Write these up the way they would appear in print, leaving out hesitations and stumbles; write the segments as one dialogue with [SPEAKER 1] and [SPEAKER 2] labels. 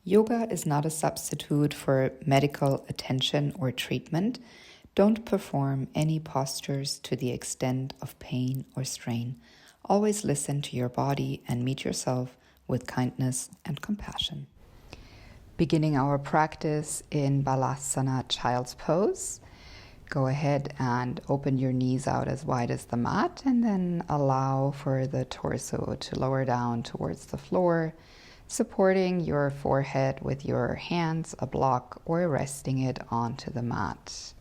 [SPEAKER 1] Yoga is not a substitute for medical attention or treatment. Don't perform any postures to the extent of pain or strain. Always listen to your body and meet yourself with kindness and compassion. Beginning our practice in Balasana Child's Pose, go ahead and open your knees out as wide as the mat and then allow for the torso to lower down towards the floor, supporting your forehead with your hands, a block, or resting it onto the mat.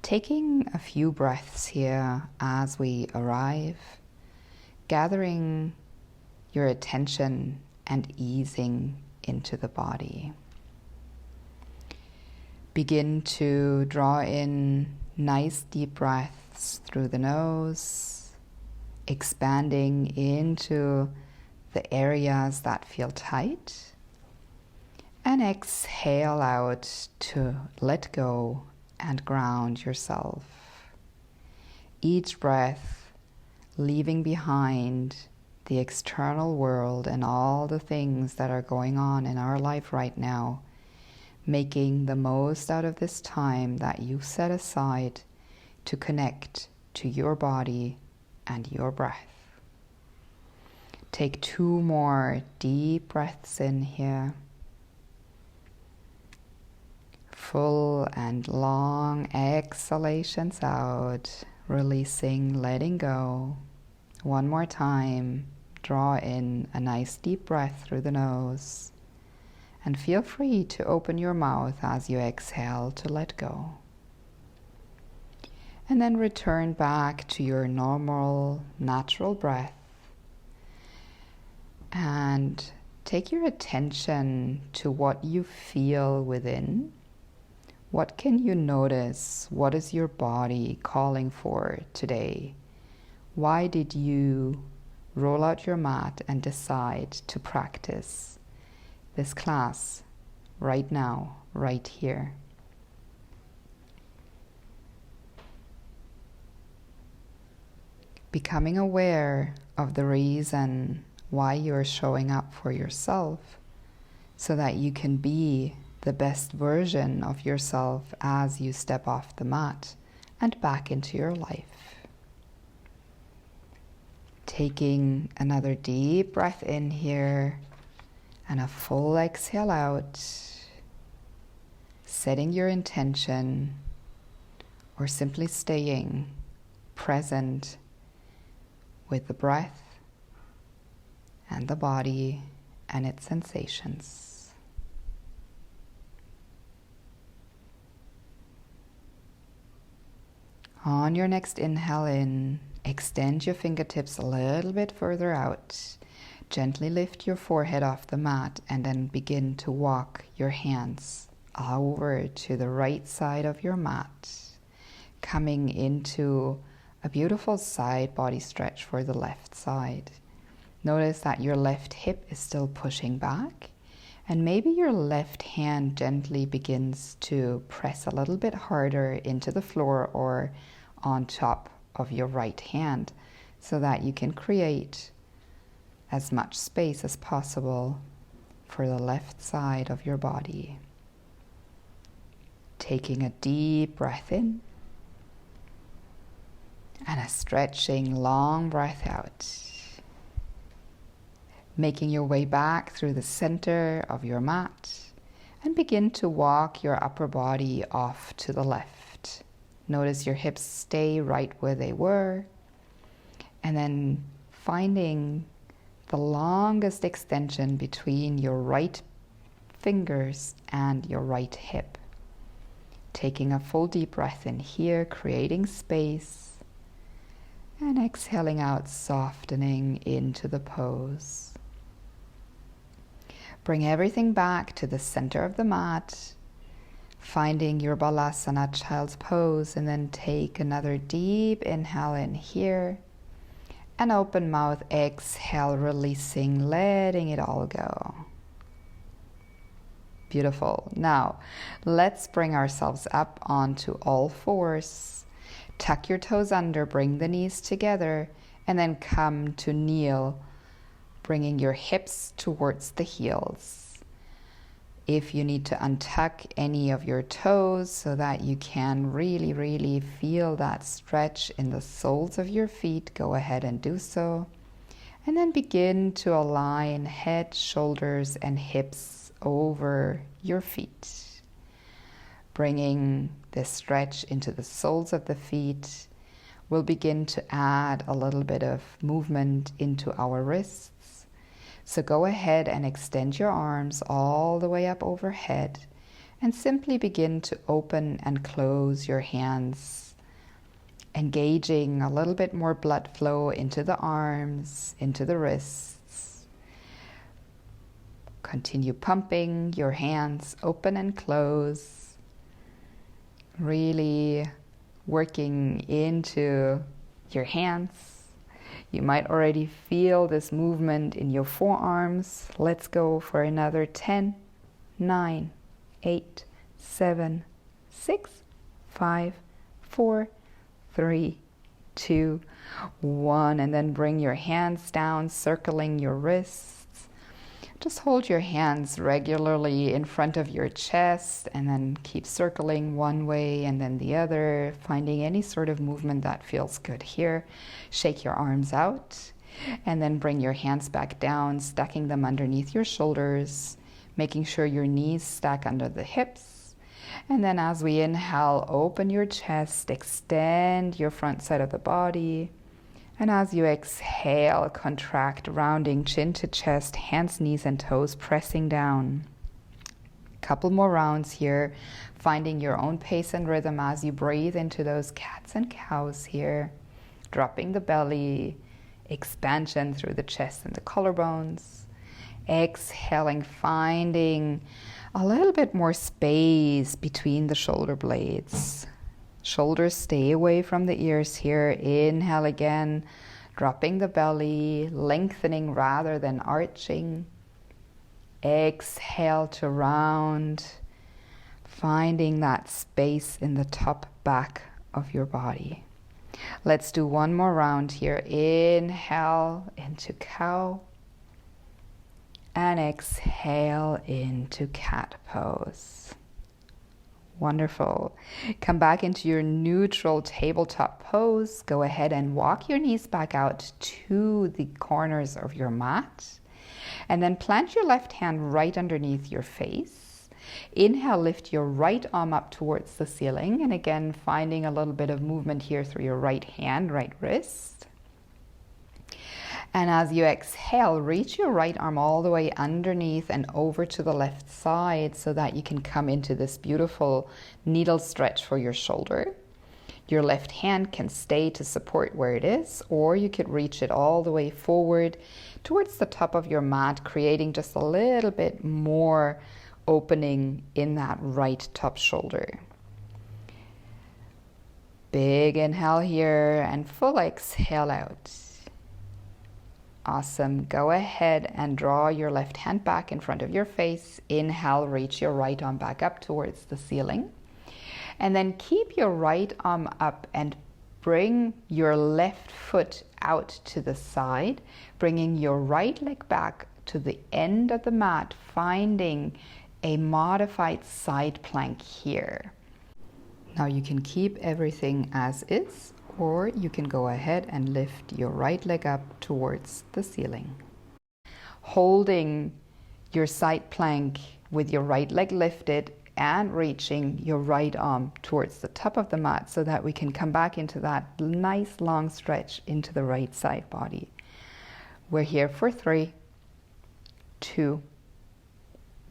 [SPEAKER 1] Taking a few breaths here as we arrive, gathering your attention and easing into the body. Begin to draw in nice deep breaths through the nose, expanding into the areas that feel tight, and exhale out to let go and ground yourself. Each breath leaving behind the external world and all the things that are going on in our life right now, making the most out of this time that you set aside to connect to your body and your breath. Take 2 more deep breaths in here. Full and long exhalations out, releasing, letting go. 1 more time, draw in a nice deep breath through the nose. And feel free to open your mouth as you exhale to let go. And then return back to your normal, natural breath. And take your attention to what you feel within. What can you notice? What is your body calling for today? Why did you roll out your mat and decide to practice this class right now, right here? Becoming aware of the reason why you're showing up for yourself so that you can be the best version of yourself as you step off the mat and back into your life. Taking another deep breath in here and a full exhale out, setting your intention or simply staying present with the breath and the body and its sensations. On your next inhale in, extend your fingertips a little bit further out. Gently lift your forehead off the mat and then begin to walk your hands over to the right side of your mat, coming into a beautiful side body stretch for the left side. Notice that your left hip is still pushing back, and maybe your left hand gently begins to press a little bit harder into the floor or on top of your right hand so that you can create as much space as possible for the left side of your body. Taking a deep breath in and a stretching long breath out. Making your way back through the center of your mat and begin to walk your upper body off to the left. Notice your hips stay right where they were, and then finding the longest extension between your right fingers and your right hip. Taking a full deep breath in here, creating space, and exhaling out, softening into the pose. Bring everything back to the center of the mat, finding your Balasana Child's Pose, and then take another deep inhale in here, and open mouth, exhale, releasing, letting it all go. Beautiful. Now, let's bring ourselves up onto all fours. Tuck your toes under, bring the knees together, and then come to kneel, bringing your hips towards the heels. If you need to untuck any of your toes so that you can really, really feel that stretch in the soles of your feet, go ahead and do so. And then begin to align head, shoulders, and hips over your feet. Bringing this stretch into the soles of the feet, we'll begin to add a little bit of movement into our wrists. So go ahead and extend your arms all the way up overhead and simply begin to open and close your hands, engaging a little bit more blood flow into the arms, into the wrists. Continue pumping your hands open and close, really working into your hands. You might already feel this movement in your forearms. Let's go for another 10, 9, 8, 7, 6, 5, 4, 3, 2, 1. And then bring your hands down, circling your wrists. Just hold your hands regularly in front of your chest and then keep circling one way and then the other, finding any sort of movement that feels good here. Shake your arms out and then bring your hands back down, stacking them underneath your shoulders, making sure your knees stack under the hips. And then as we inhale, open your chest, extend your front side of the body. And as you exhale, contract, rounding chin to chest, hands, knees, and toes pressing down. Couple more rounds here, finding your own pace and rhythm as you breathe into those cats and cows here. Dropping the belly, expansion through the chest and the collarbones. Exhaling, finding a little bit more space between the shoulder blades. Shoulders stay away from the ears here. Inhale again, dropping the belly, lengthening rather than arching. Exhale to round, finding that space in the top back of your body. Let's do one more round here. Inhale into cow and exhale into cat pose. Wonderful. Come back into your neutral tabletop pose. Go ahead and walk your knees back out to the corners of your mat. And then plant your left hand right underneath your face. Inhale, lift your right arm up towards the ceiling. And again, finding a little bit of movement here through your right hand, right wrist. And as you exhale, reach your right arm all the way underneath and over to the left side so that you can come into this beautiful needle stretch for your shoulder. Your left hand can stay to support where it is, or you could reach it all the way forward towards the top of your mat, creating just a little bit more opening in that right top shoulder. Big inhale here and full exhale out. Awesome. Go ahead and draw your left hand back in front of your face. Inhale, reach your right arm back up towards the ceiling. And then keep your right arm up and bring your left foot out to the side, bringing your right leg back to the end of the mat, finding a modified side plank here. Now you can keep everything as is, or you can go ahead and lift your right leg up towards the ceiling. Holding your side plank with your right leg lifted and reaching your right arm towards the top of the mat so that we can come back into that nice long stretch into the right side body. We're here for 3, 2,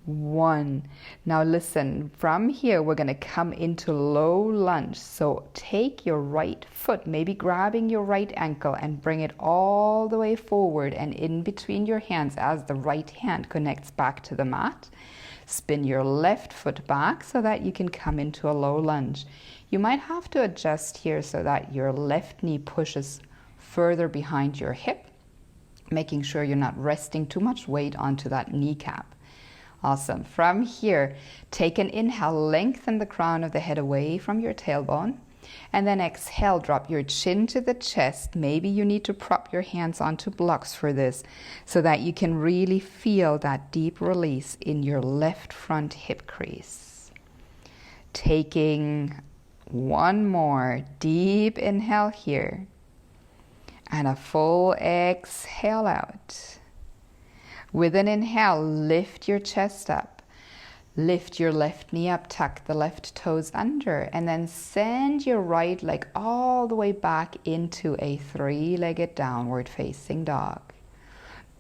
[SPEAKER 1] 1. Now listen, from here we're going to come into low lunge. So take your right foot, maybe grabbing your right ankle, and bring it all the way forward and in between your hands as the right hand connects back to the mat. Spin your left foot back so that you can come into a low lunge. You might have to adjust here so that your left knee pushes further behind your hip, making sure you're not resting too much weight onto that kneecap. Awesome. From here, take an inhale, lengthen the crown of the head away from your tailbone. And then exhale, drop your chin to the chest. Maybe you need to prop your hands onto blocks for this so that you can really feel that deep release in your left front hip crease. Taking one more deep inhale here and a full exhale out. With an inhale, lift your chest up. Lift your left knee up, tuck the left toes under, and then send your right leg all the way back into a three-legged downward facing dog.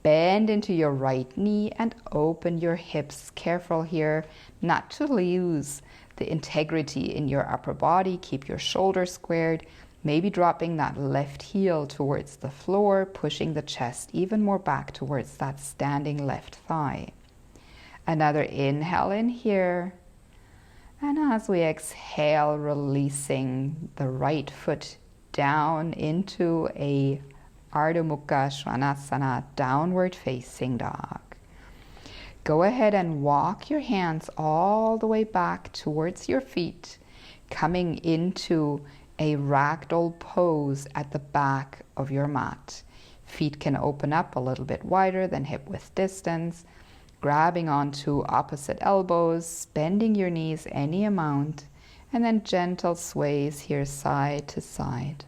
[SPEAKER 1] Bend into your right knee and open your hips. Careful here not to lose the integrity in your upper body. Keep your shoulders squared, maybe dropping that left heel towards the floor, pushing the chest even more back towards that standing left thigh. Another inhale in here, and as we exhale, releasing the right foot down into a Ardha Mukha Svanasana, downward facing dog. Go ahead and walk your hands all the way back towards your feet, coming into a ragdoll pose at the back of your mat. Feet can open up a little bit wider than hip width distance. Grabbing onto opposite elbows, bending your knees any amount, and then gentle sways here side to side.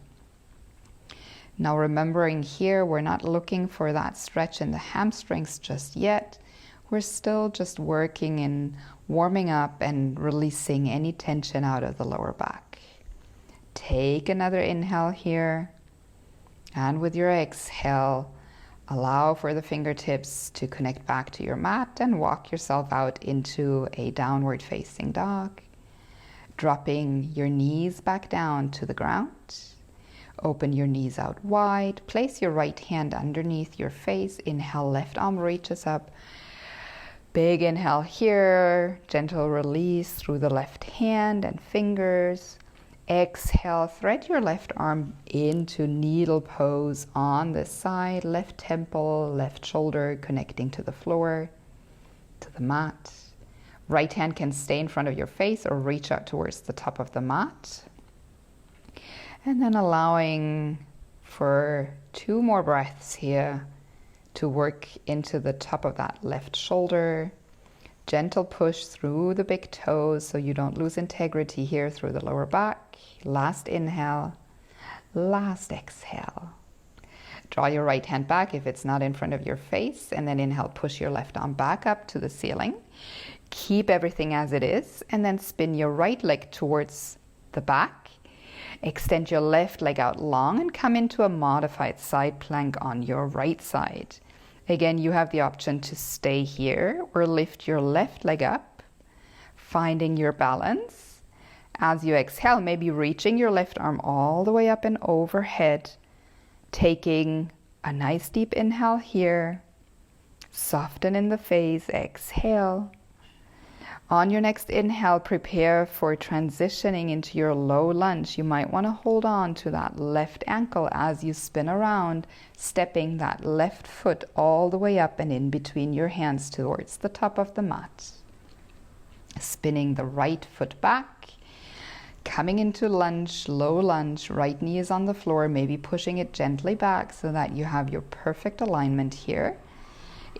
[SPEAKER 1] Now remembering here, we're not looking for that stretch in the hamstrings just yet. We're still just working in warming up and releasing any tension out of the lower back. Take another inhale here, and with your exhale, allow for the fingertips to connect back to your mat and walk yourself out into a downward facing dog. Dropping your knees back down to the ground. Open your knees out wide. Place your right hand underneath your face. Inhale, left arm reaches up. Big inhale here. Gentle release through the left hand and fingers. Exhale, thread your left arm into needle pose on this side, left temple, left shoulder connecting to the floor, to the mat. Right hand can stay in front of your face or reach out towards the top of the mat. And then allowing for 2 more breaths here to work into the top of that left shoulder. Gentle push through the big toes so you don't lose integrity here through the lower back. Last inhale, last exhale. Draw your right hand back if it's not in front of your face, and then inhale, push your left arm back up to the ceiling. Keep everything as it is, and then spin your right leg towards the back. Extend your left leg out long and come into a modified side plank on your right side. Again, you have the option to stay here or lift your left leg up, finding your balance. As you exhale, maybe reaching your left arm all the way up and overhead, taking a nice deep inhale here. Soften in the face, exhale. On your next inhale, prepare for transitioning into your low lunge. You might want to hold on to that left ankle as you spin around, stepping that left foot all the way up and in between your hands towards the top of the mat. Spinning the right foot back, coming into lunge, low lunge, right knee is on the floor, maybe pushing it gently back so that you have your perfect alignment here.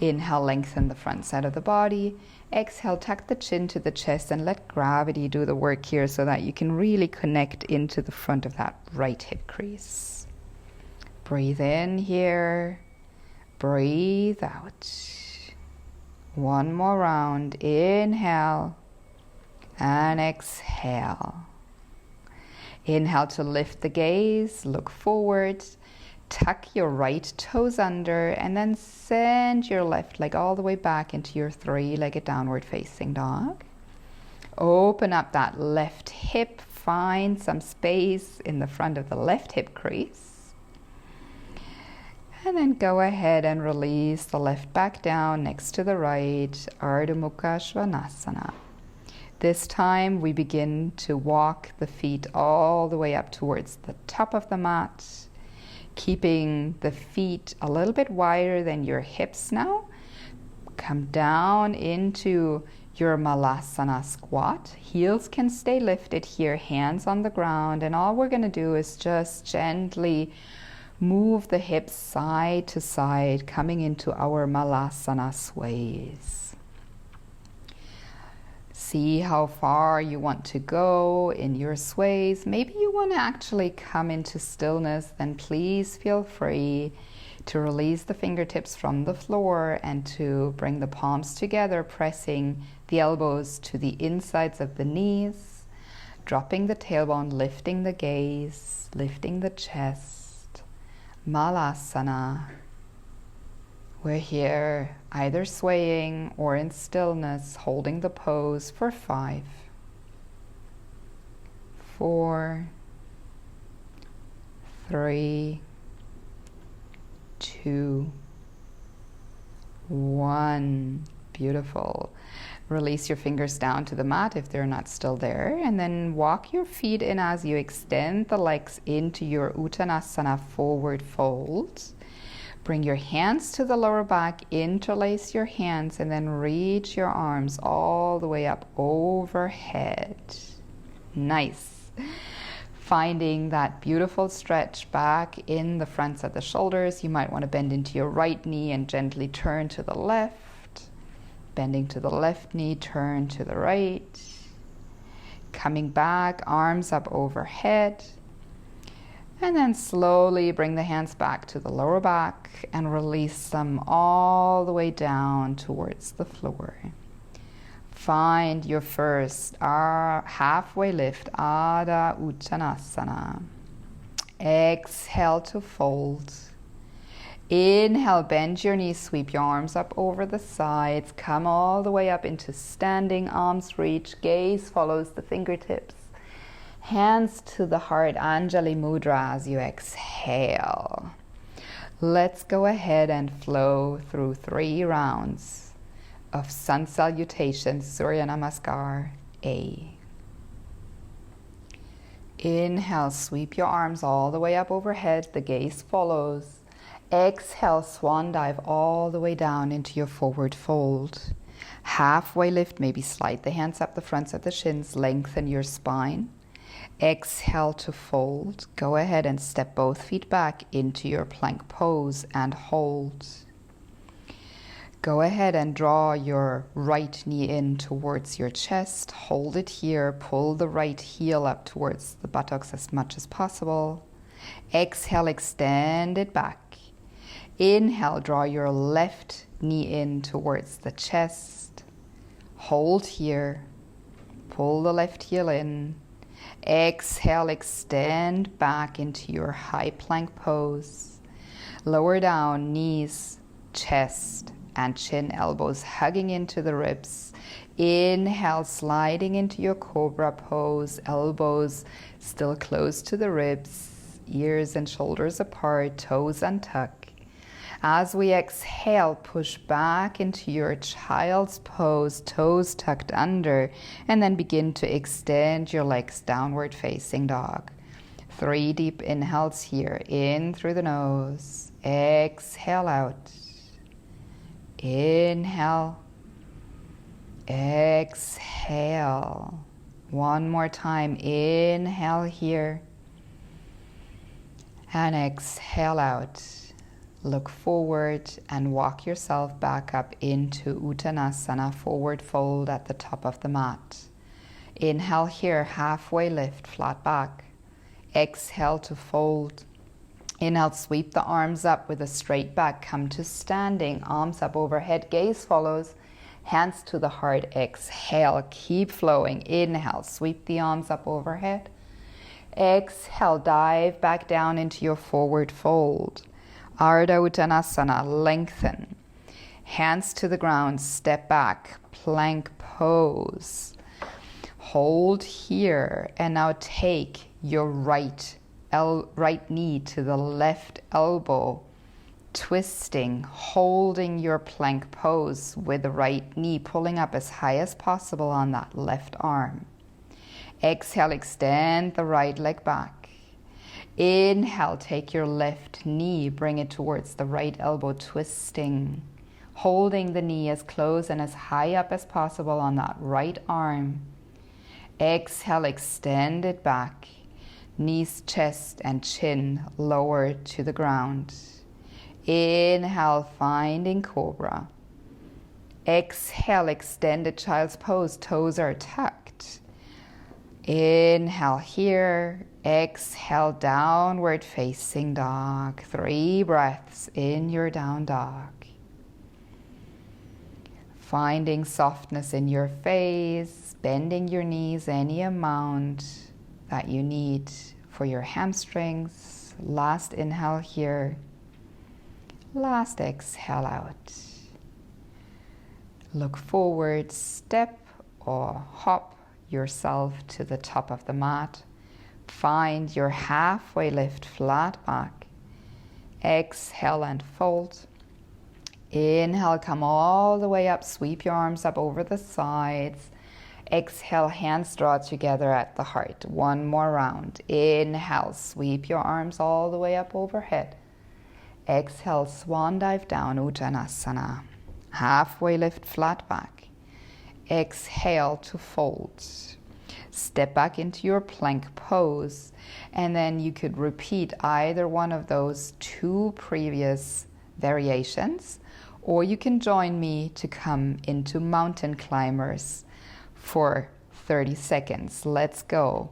[SPEAKER 1] Inhale, lengthen the front side of the body. Exhale, tuck the chin to the chest and let gravity do the work here so that you can really connect into the front of that right hip crease. Breathe in here. Breathe out. One more round. Inhale and exhale. Inhale to lift the gaze, look forward. Tuck your right toes under and then send your left leg all the way back into your three-legged downward facing dog. Open up that left hip, find some space in the front of the left hip crease. And then go ahead and release the left back down next to the right, Ardha Mukha Svanasana. This time we begin to walk the feet all the way up towards the top of the mat, keeping the feet a little bit wider than your hips now. Come down into your malasana squat. Heels can stay lifted here, hands on the ground, and all we're going to do is just gently move the hips side to side, coming into our malasana sways. See how far you want to go in your sways. Maybe you want to actually come into stillness, then please feel free to release the fingertips from the floor and to bring the palms together, pressing the elbows to the insides of the knees, dropping the tailbone, lifting the gaze, lifting the chest. Malasana. We're here either swaying or in stillness, holding the pose for 5, 4, 3, 2, 1. Beautiful. Release your fingers down to the mat if they're not still there, and then walk your feet in as you extend the legs into your Uttanasana forward fold. Bring your hands to the lower back, interlace your hands, and then reach your arms all the way up overhead. Nice. Finding that beautiful stretch back in the fronts of the shoulders. You might want to bend into your right knee and gently turn to the left. Bending to the left knee, turn to the right. Coming back, arms up overhead. And then slowly bring the hands back to the lower back and release them all the way down towards the floor. Find your first halfway lift, Adha Uttanasana. Exhale to fold. Inhale, bend your knees, sweep your arms up over the sides, come all the way up into standing, arms reach, gaze follows the fingertips. Hands to the heart, Anjali Mudra as you exhale. Let's go ahead and flow through 3 rounds of Sun Salutations, Surya Namaskar, A. Inhale, sweep your arms all the way up overhead, the gaze follows. Exhale, swan dive all the way down into your forward fold. Halfway lift, maybe slide the hands up the fronts of the shins, lengthen your spine. Exhale to fold. Go ahead and step both feet back into your plank pose and hold. Go ahead and draw your right knee in towards your chest. Hold it here. Pull the right heel up towards the buttocks as much as possible. Exhale, extend it back. Inhale, draw your left knee in towards the chest. Hold here. Pull the left heel in. Exhale, extend back into your high plank pose. Lower down, knees, chest, and chin, elbows hugging into the ribs. Inhale, sliding into your cobra pose, elbows still close to the ribs, ears and shoulders apart, toes untucked. As we exhale, push back into your child's pose, toes tucked under, and then begin to extend your legs, downward facing dog. 3 deep inhales here, in through the nose, exhale out. Inhale, exhale. One more time, inhale here, and exhale out. Look forward and walk yourself back up into Uttanasana, forward fold at the top of the mat. Inhale here, halfway lift, flat back. Exhale to fold. Inhale, sweep the arms up with a straight back. Come to standing, arms up overhead, gaze follows. Hands to the heart, exhale, keep flowing. Inhale, sweep the arms up overhead. Exhale, dive back down into your forward fold. Ardha Uttanasana, lengthen. Hands to the ground, step back, plank pose. Hold here, and now take your right knee to the left elbow, twisting, holding your plank pose with the right knee, pulling up as high as possible on that left arm. Exhale, extend the right leg back. Inhale, take your left knee, bring it towards the right elbow, twisting, holding the knee as close and as high up as possible on that right arm. Exhale, extend it back. Knees, chest, and chin lower to the ground. Inhale, finding cobra. Exhale, extended child's pose. Toes are tucked. Inhale here. Exhale, downward facing dog. 3 breaths in your down dog. Finding softness in your face, bending your knees any amount that you need for your hamstrings. Last inhale here. Last exhale out. Look forward, step or hop yourself to the top of the mat. Find your halfway lift flat back. Exhale and fold. Inhale, come all the way up, sweep your arms up over the sides. Exhale, hands draw together at the heart. 1 more round. Inhale, sweep your arms all the way up overhead. Exhale, swan dive down, Uttanasana. Halfway lift, flat back. Exhale to fold. Step back into your plank pose, and then you could repeat either one of those 2 previous variations, or you can join me to come into mountain climbers for 30 seconds. Let's go.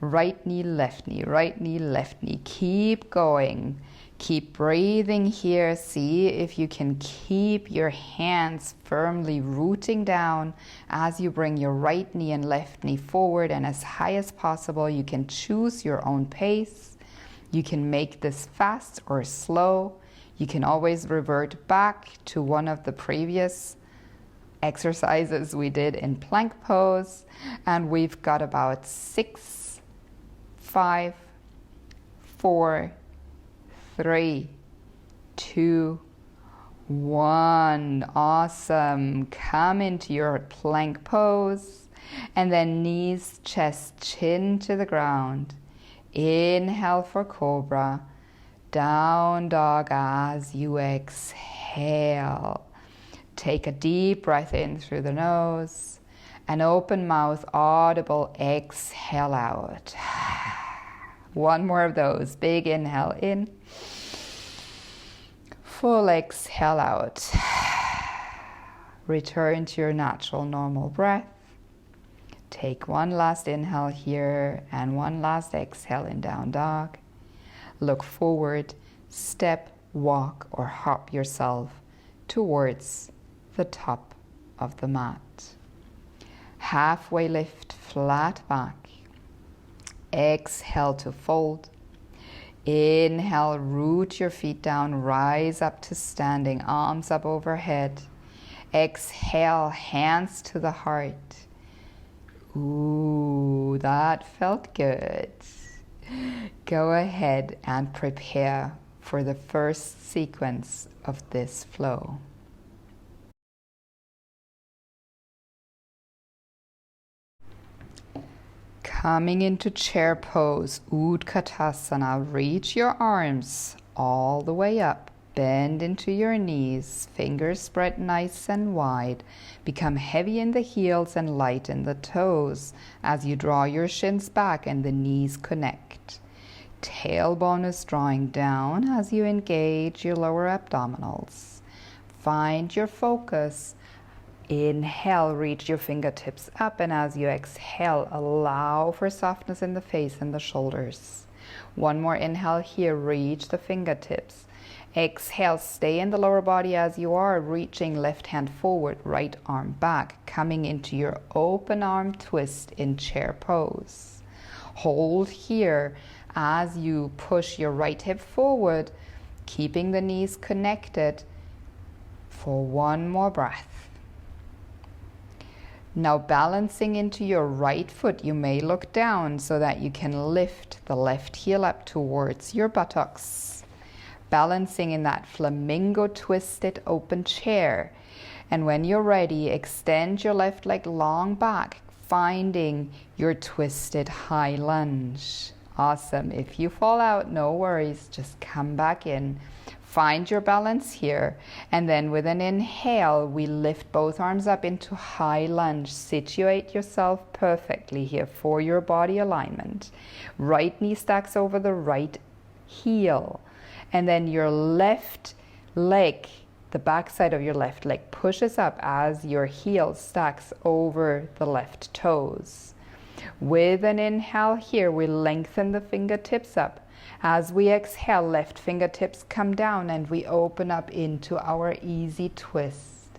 [SPEAKER 1] Right knee, left knee, right knee, left knee. Keep going. Keep breathing here. See if you can keep your hands firmly rooting down as you bring your right knee and left knee forward and as high as possible. You can choose your own pace. You can make this fast or slow. You can always revert back to one of the previous exercises we did in plank pose. And we've got about 6, 5, 4, 3, 2, 1. Awesome. Come into your plank pose. And then knees, chest, chin to the ground. Inhale for cobra. Down dog as you exhale. Take a deep breath in through the nose. An open mouth, audible exhale out. 1 more of those. Big inhale in. Full exhale out. Return to your natural normal breath. Take 1 last inhale here and 1 last exhale in down dog. Look forward, step, walk, or hop yourself towards the top of the mat. Halfway lift, flat back. Exhale to fold. Inhale, root your feet down, rise up to standing, arms up overhead. Exhale, hands to the heart. Ooh, that felt good. Go ahead and prepare for the first sequence of this flow. Coming into chair pose, Utkatasana, reach your arms all the way up. Bend into your knees, fingers spread nice and wide. Become heavy in the heels and light in the toes as you draw your shins back and the knees connect. Tailbone is drawing down as you engage your lower abdominals. Find your focus. Inhale, reach your fingertips up, and as you exhale, allow for softness in the face and the shoulders. 1 more inhale here, reach the fingertips. Exhale, stay in the lower body as you are, reaching left hand forward, right arm back, coming into your open arm twist in chair pose. Hold here as you push your right hip forward, keeping the knees connected for 1 more breath. Now balancing into your right foot, you may look down so that you can lift the left heel up towards your buttocks. Balancing in that flamingo twisted open chair. And when you're ready, extend your left leg long back, finding your twisted high lunge. Awesome. If you fall out, no worries. Just come back in. Find your balance here, and then with an inhale, we lift both arms up into high lunge. Situate yourself perfectly here for your body alignment. Right knee stacks over the right heel, and then your left leg, the backside of your left leg, pushes up as your heel stacks over the left toes. With an inhale here, we lengthen the fingertips up. As we exhale, left fingertips come down and we open up into our easy twist.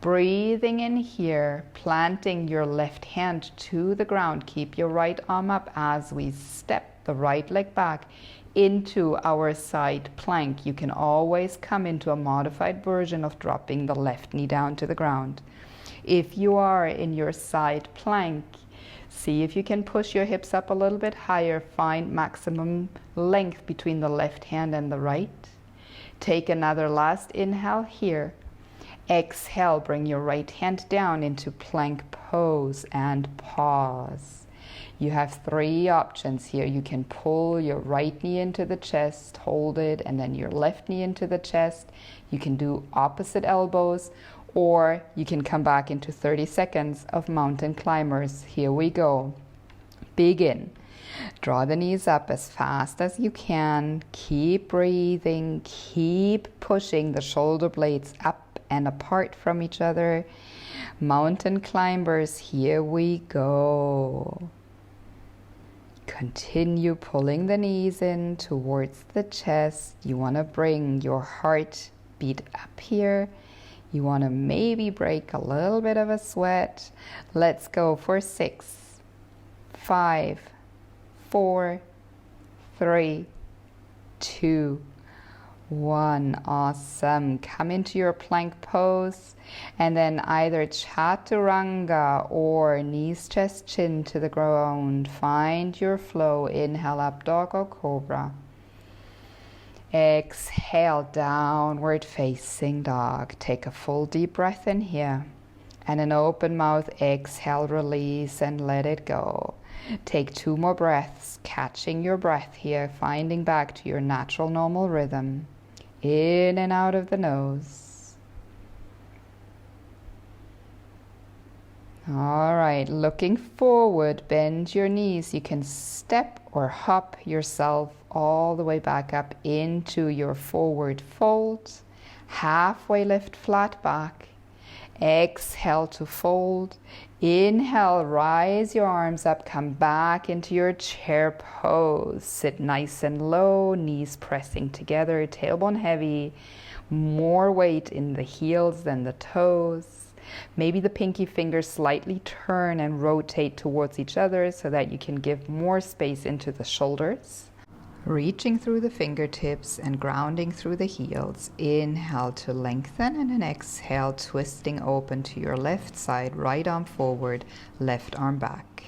[SPEAKER 1] Breathing in here, planting your left hand to the ground. Keep your right arm up as we step the right leg back into our side plank. You can always come into a modified version of dropping the left knee down to the ground. If you are in your side plank, see if you can push your hips up a little bit higher. Find maximum length between the left hand and the right. Take another last inhale here. Exhale, bring your right hand down into plank pose and pause. You have 3 options here. You can pull your right knee into the chest, hold it, and then your left knee into the chest. You can do opposite elbows, or you can come back into 30 seconds of mountain climbers. Here we go. Begin. Draw the knees up as fast as you can. Keep breathing. Keep pushing the shoulder blades up and apart from each other. Mountain climbers, here we go. Continue pulling the knees in towards the chest. You want to bring your heart beat up here. You want to maybe break a little bit of a sweat. Let's go for 6, 5, 4, 3, 2, 1. Awesome. Come into your plank pose, and then either chaturanga or knees, chest, chin to the ground. Find your flow. Inhale up, dog or cobra. Exhale, downward facing dog. Take a full deep breath in here, and an open mouth. Exhale, release and let it go. Take 2 more breaths, catching your breath here, finding back to your natural normal rhythm. In and out of the nose. All right, looking forward, bend your knees. You can step or hop yourself all the way back up into your forward fold. Halfway lift, flat back. Exhale to fold. Inhale, rise your arms up, come back into your chair pose. Sit nice and low, knees pressing together, tailbone heavy. More weight in the heels than the toes. Maybe the pinky fingers slightly turn and rotate towards each other so that you can give more space into the shoulders. Reaching through the fingertips and grounding through the heels. Inhale to lengthen, and then exhale, twisting open to your left side, right arm forward, left arm back.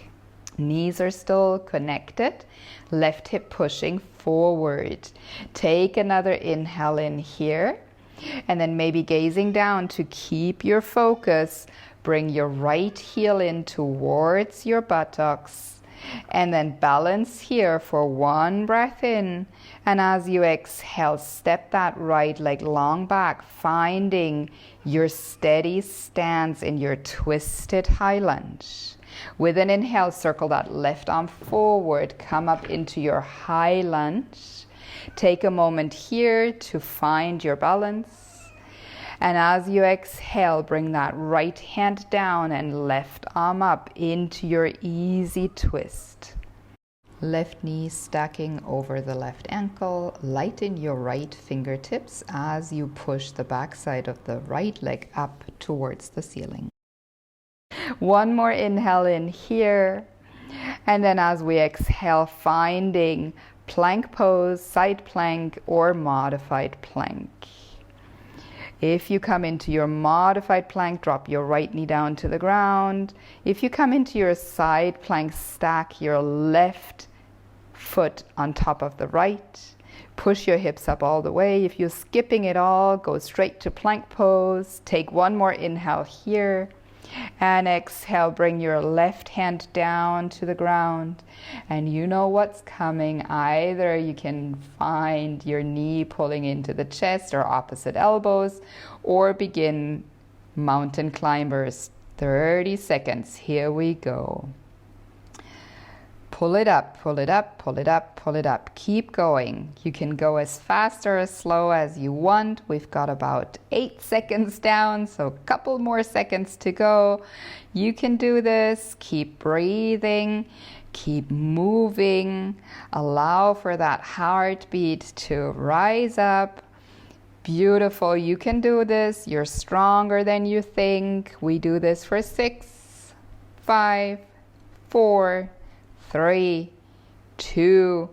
[SPEAKER 1] Knees are still connected, left hip pushing forward. Take another inhale in here, and then maybe gazing down to keep your focus. Bring your right heel in towards your buttocks. And then balance here for 1 breath in. And as you exhale, step that right leg long back, finding your steady stance in your twisted high lunge. With an inhale, circle that left arm forward, come up into your high lunge. Take a moment here to find your balance. And as you exhale, bring that right hand down and left arm up into your easy twist. Left knee stacking over the left ankle. Lighten your right fingertips as you push the backside of the right leg up towards the ceiling. 1 more inhale in here. And then as we exhale, finding plank pose, side plank, or modified plank. If you come into your modified plank, drop your right knee down to the ground. If you come into your side plank, stack your left foot on top of the right. Push your hips up all the way. If you're skipping it all, go straight to plank pose. Take 1 more inhale here. And exhale, bring your left hand down to the ground. And you know what's coming. Either you can find your knee pulling into the chest or opposite elbows, or begin mountain climbers. 30 seconds. Here we go. Pull it up, pull it up, pull it up, pull it up. Keep going. You can go as fast or as slow as you want. We've got about 8 seconds down, so a couple more seconds to go. You can do this. Keep breathing. Keep moving. Allow for that heartbeat to rise up. Beautiful. You can do this. You're stronger than you think. We do this for 6, 5, 4, 3, 2,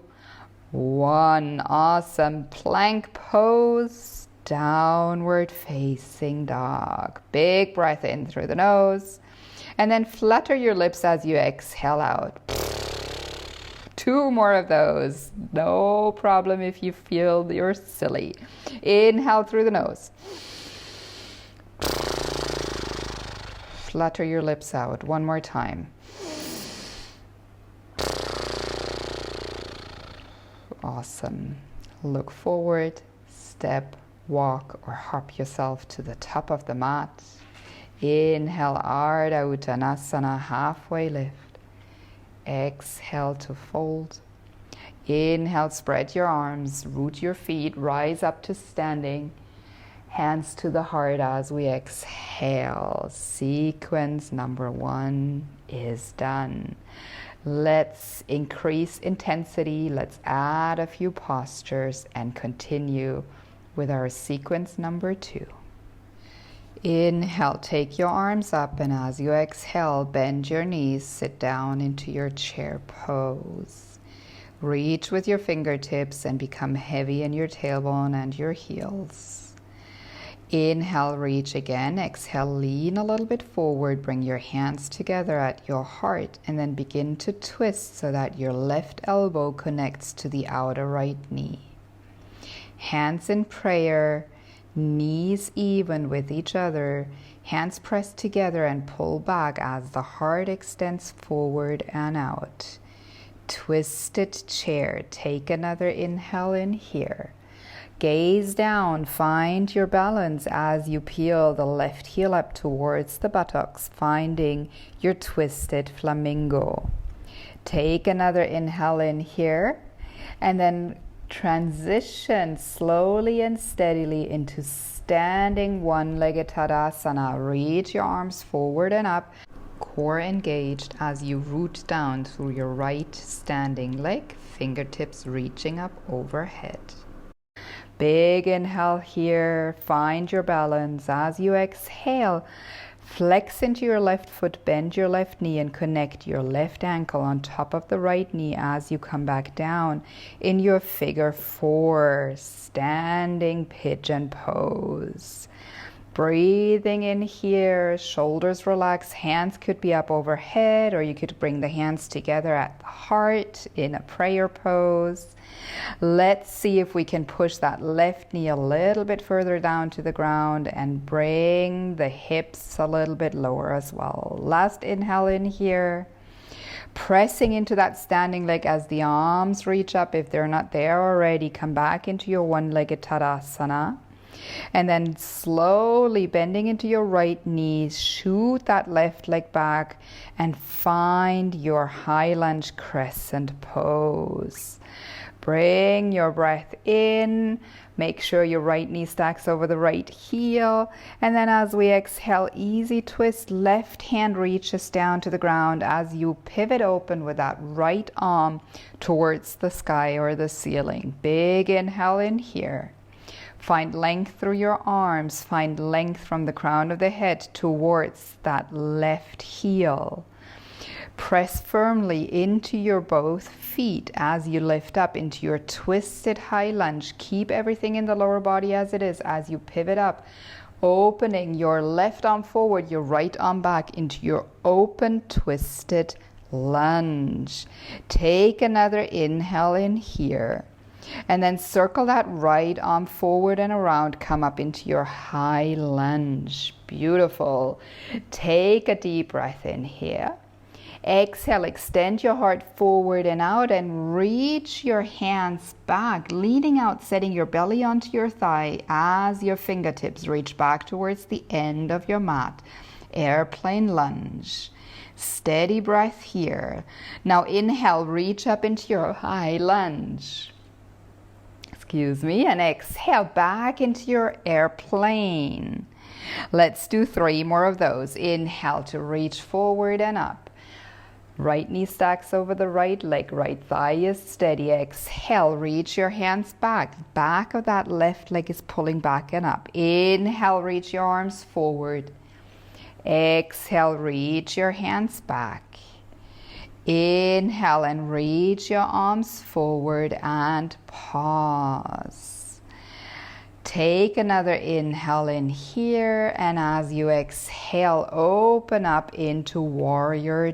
[SPEAKER 1] 1. Awesome. Plank pose, downward facing dog. Big breath in through the nose. And then flutter your lips as you exhale out. 2 more of those. No problem if you feel you're silly. Inhale through the nose. Flutter your lips out. 1 more time. Awesome. Look forward, step, walk, or hop yourself to the top of the mat. Inhale, Ardha Uttanasana, halfway lift. Exhale to fold. Inhale, spread your arms, root your feet, rise up to standing. Hands to the heart as we exhale. Sequence number 1 is done. Let's increase intensity. Let's add a few postures and continue with our sequence number 2. Inhale, take your arms up, and as you exhale, bend your knees, sit down into your chair pose. Reach with your fingertips and become heavy in your tailbone and your heels. Inhale, reach again. Exhale, lean a little bit forward. Bring your hands together at your heart and then begin to twist so that your left elbow connects to the outer right knee. Hands in prayer, knees even with each other, hands pressed together and pull back as the heart extends forward and out. Twisted chair. Take another inhale in here. Gaze down, find your balance as you peel the left heel up towards the buttocks, finding your twisted flamingo. Take another inhale in here, and then transition slowly and steadily into standing one-legged Tadasana. Reach your arms forward and up, core engaged as you root down through your right standing leg, fingertips reaching up overhead. Big inhale here, find your balance. As you exhale, flex into your left foot, bend your left knee and connect your left ankle on top of the right knee as you come back down in your figure 4, standing pigeon pose. Breathing in here, shoulders relax, hands could be up overhead, or you could bring the hands together at the heart in a prayer pose. Let's see if we can push that left knee a little bit further down to the ground and bring the hips a little bit lower as well. Last inhale in here. Pressing into that standing leg as the arms reach up. If they're not there already, come back into your one-legged Tadasana. And then slowly bending into your right knee, shoot that left leg back and find your high lunge crescent pose. Bring your breath in, make sure your right knee stacks over the right heel, and then as we exhale, easy twist, left hand reaches down to the ground as you pivot open with that right arm towards the sky or the ceiling. Big inhale in here. Find length through your arms, find length from the crown of the head towards that left heel. Press firmly into your both feet as you lift up into your twisted high lunge. Keep everything in the lower body as it is as you pivot up, opening your left arm forward, your right arm back into your open twisted lunge. Take another inhale in here. And then circle that right arm forward and around. Come up into your high lunge. Beautiful. Take a deep breath in here. Exhale, extend your heart forward and out and reach your hands back, leaning out, setting your belly onto your thigh as your fingertips reach back towards the end of your mat. Airplane lunge. Steady breath here. Now inhale, reach up into your high lunge. Excuse me, and exhale back into your airplane. Let's do 3 more of those. Inhale to reach forward and up. Right knee stacks over the right leg, right thigh is steady. Exhale, reach your hands back. Back of that left leg is pulling back and up. Inhale, reach your arms forward. Exhale, reach your hands back. Inhale and reach your arms forward and pause. Take another inhale in here, and as you exhale, open up into warrior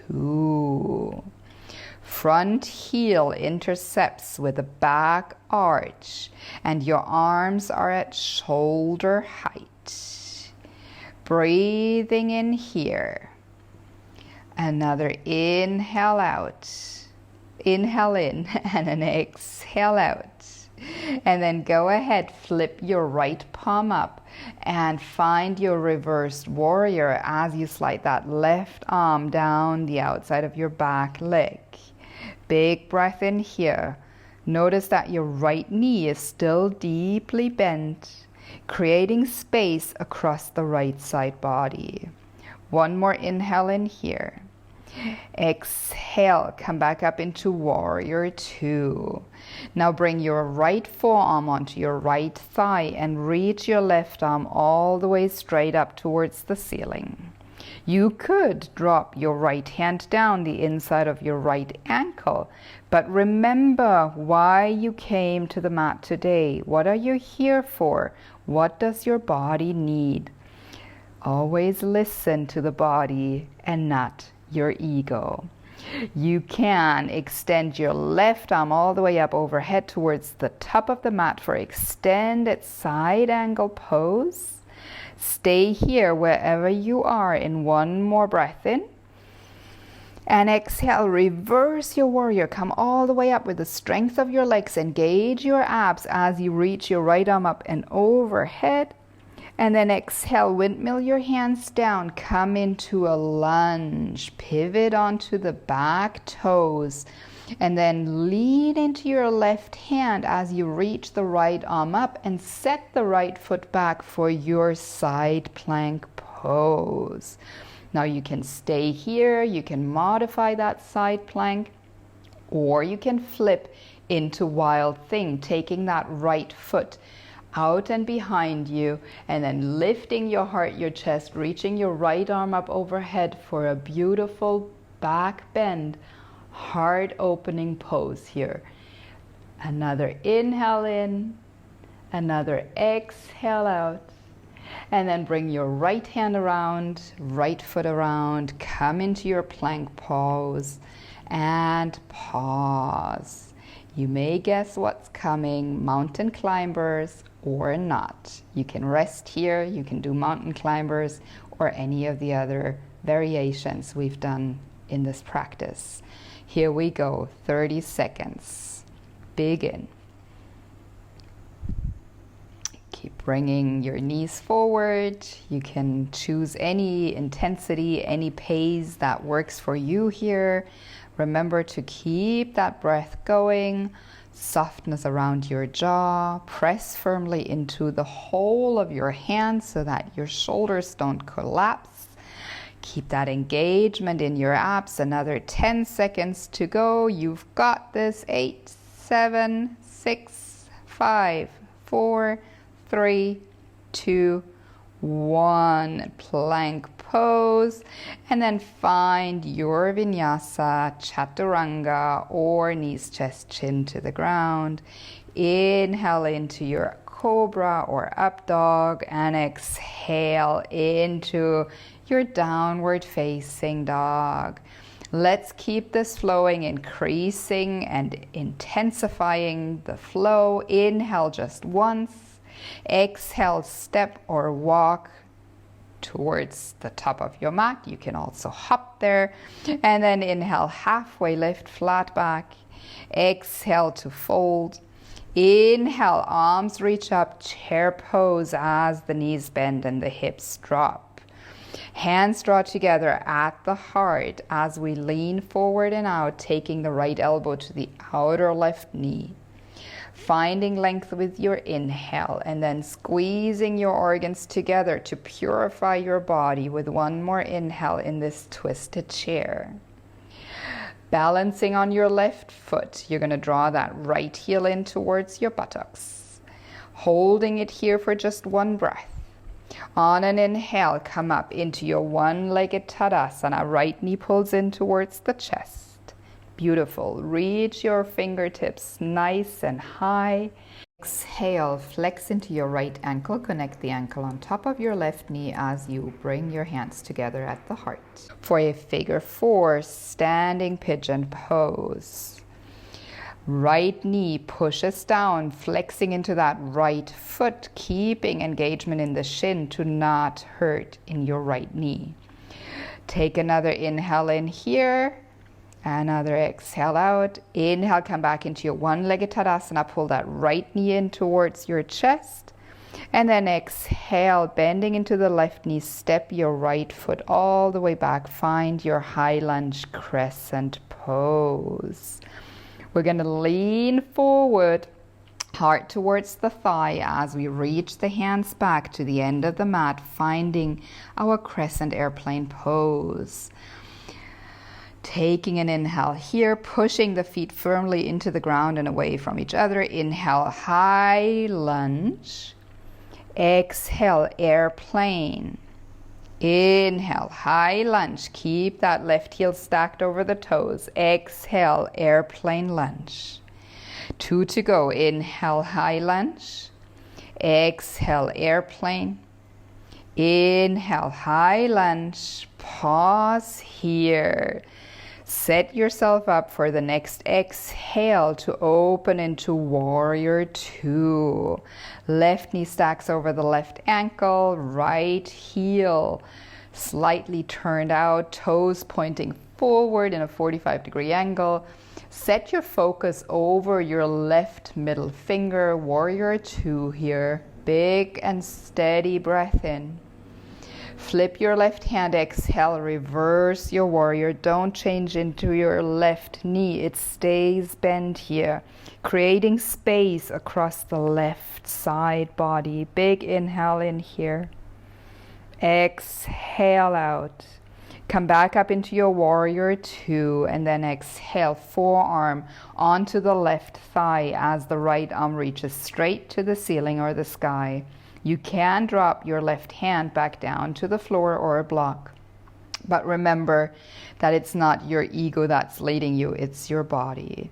[SPEAKER 1] 2. Front heel intercepts with the back arch, and your arms are at shoulder height. Breathing in here. Another inhale out. Inhale in and an exhale out. And then go ahead, flip your right palm up and find your reversed warrior as you slide that left arm down the outside of your back leg. Big breath in here. Notice that your right knee is still deeply bent, creating space across the right side body. One more inhale in here. Exhale, come back up into warrior 2. Now bring your right forearm onto your right thigh and reach your left arm all the way straight up towards the ceiling. You could drop your right hand down the inside of your right ankle, but remember why you came to the mat today. What are you here for? What does your body need? Always listen to the body and not your ego. You can extend your left arm all the way up overhead towards the top of the mat for extended side angle pose. Stay here wherever you are in one more breath in. And exhale, reverse your warrior. Come all the way up with the strength of your legs. Engage your abs as you reach your right arm up and overhead. And then exhale, windmill your hands down, come into a lunge, pivot onto the back toes, and then lean into your left hand as you reach the right arm up and set the right foot back for your side plank pose. Now you can stay here, you can modify that side plank, or you can flip into wild thing, taking that right foot out and behind you, and then lifting your heart, your chest, reaching your right arm up overhead for a beautiful back bend, heart opening pose here. Another inhale in, another exhale out, and then bring your right hand around, right foot around, come into your plank pose and pause. You may guess what's coming, mountain climbers or not. You can rest here, you can do mountain climbers or any of the other variations we've done in this practice. Here we go, 30 seconds. Begin. Keep bringing your knees forward. You can choose any intensity, any pace that works for you here. Remember to keep that breath going. Softness around your jaw. Press firmly into the whole of your hands so that your shoulders don't collapse. Keep that engagement in your abs. Another 10 seconds to go. You've got this. 8, 7, 6, 5, 4, 3, 2, 1. Plank pose, and then find your vinyasa, chaturanga, or knees, chest, chin to the ground. Inhale into your cobra or up dog, and exhale into your downward facing dog. Let's keep this flowing, increasing and intensifying the flow. Inhale just once. Exhale, step or walk towards the top of your mat. You can also hop there. And then inhale, halfway lift, flat back. Exhale to fold. Inhale, arms reach up, chair pose as the knees bend and the hips drop. Hands draw together at the heart as we lean forward and out, taking the right elbow to the outer left knee. Finding length with your inhale and then squeezing your organs together to purify your body with one more inhale in this twisted chair. Balancing on your left foot, you're going to draw that right heel in towards your buttocks. Holding it here for just one breath. On an inhale, come up into your one-legged Tadasana. Right knee pulls in towards the chest. Beautiful. Reach your fingertips nice and high. Exhale, flex into your right ankle. Connect the ankle on top of your left knee as you bring your hands together at the heart. For a figure 4, standing pigeon pose. Right knee pushes down, flexing into that right foot, keeping engagement in the shin to not hurt in your right knee. Take another inhale in here. Another exhale out. Inhale, come back into your one-legged Tadasana. Pull that right knee in towards your chest. And then exhale, bending into the left knee. Step your right foot all the way back. Find your high lunge crescent pose. We're going to lean forward, heart towards the thigh as we reach the hands back to the end of the mat, finding our crescent airplane pose. Taking an inhale here, pushing the feet firmly into the ground and away from each other. Inhale, high lunge. Exhale, airplane. Inhale, high lunge. Keep that left heel stacked over the toes. Exhale, airplane lunge. 2 to go. Inhale, high lunge. Exhale, airplane. Inhale, high lunge. Pause here. Set yourself up for the next exhale to open into warrior 2. Left knee stacks over the left ankle, right heel slightly turned out, toes pointing forward in a 45-degree angle. Set your focus over your left middle finger, warrior 2 here. Big and steady breath in. Flip your left hand, exhale, reverse your warrior. Don't change into your left knee. It stays bent here, creating space across the left side body. Big inhale in here. Exhale out. Come back up into your warrior 2 and then exhale, forearm onto the left thigh as the right arm reaches straight to the ceiling or the sky. You can drop your left hand back down to the floor or a block. But remember that it's not your ego that's leading you, it's your body.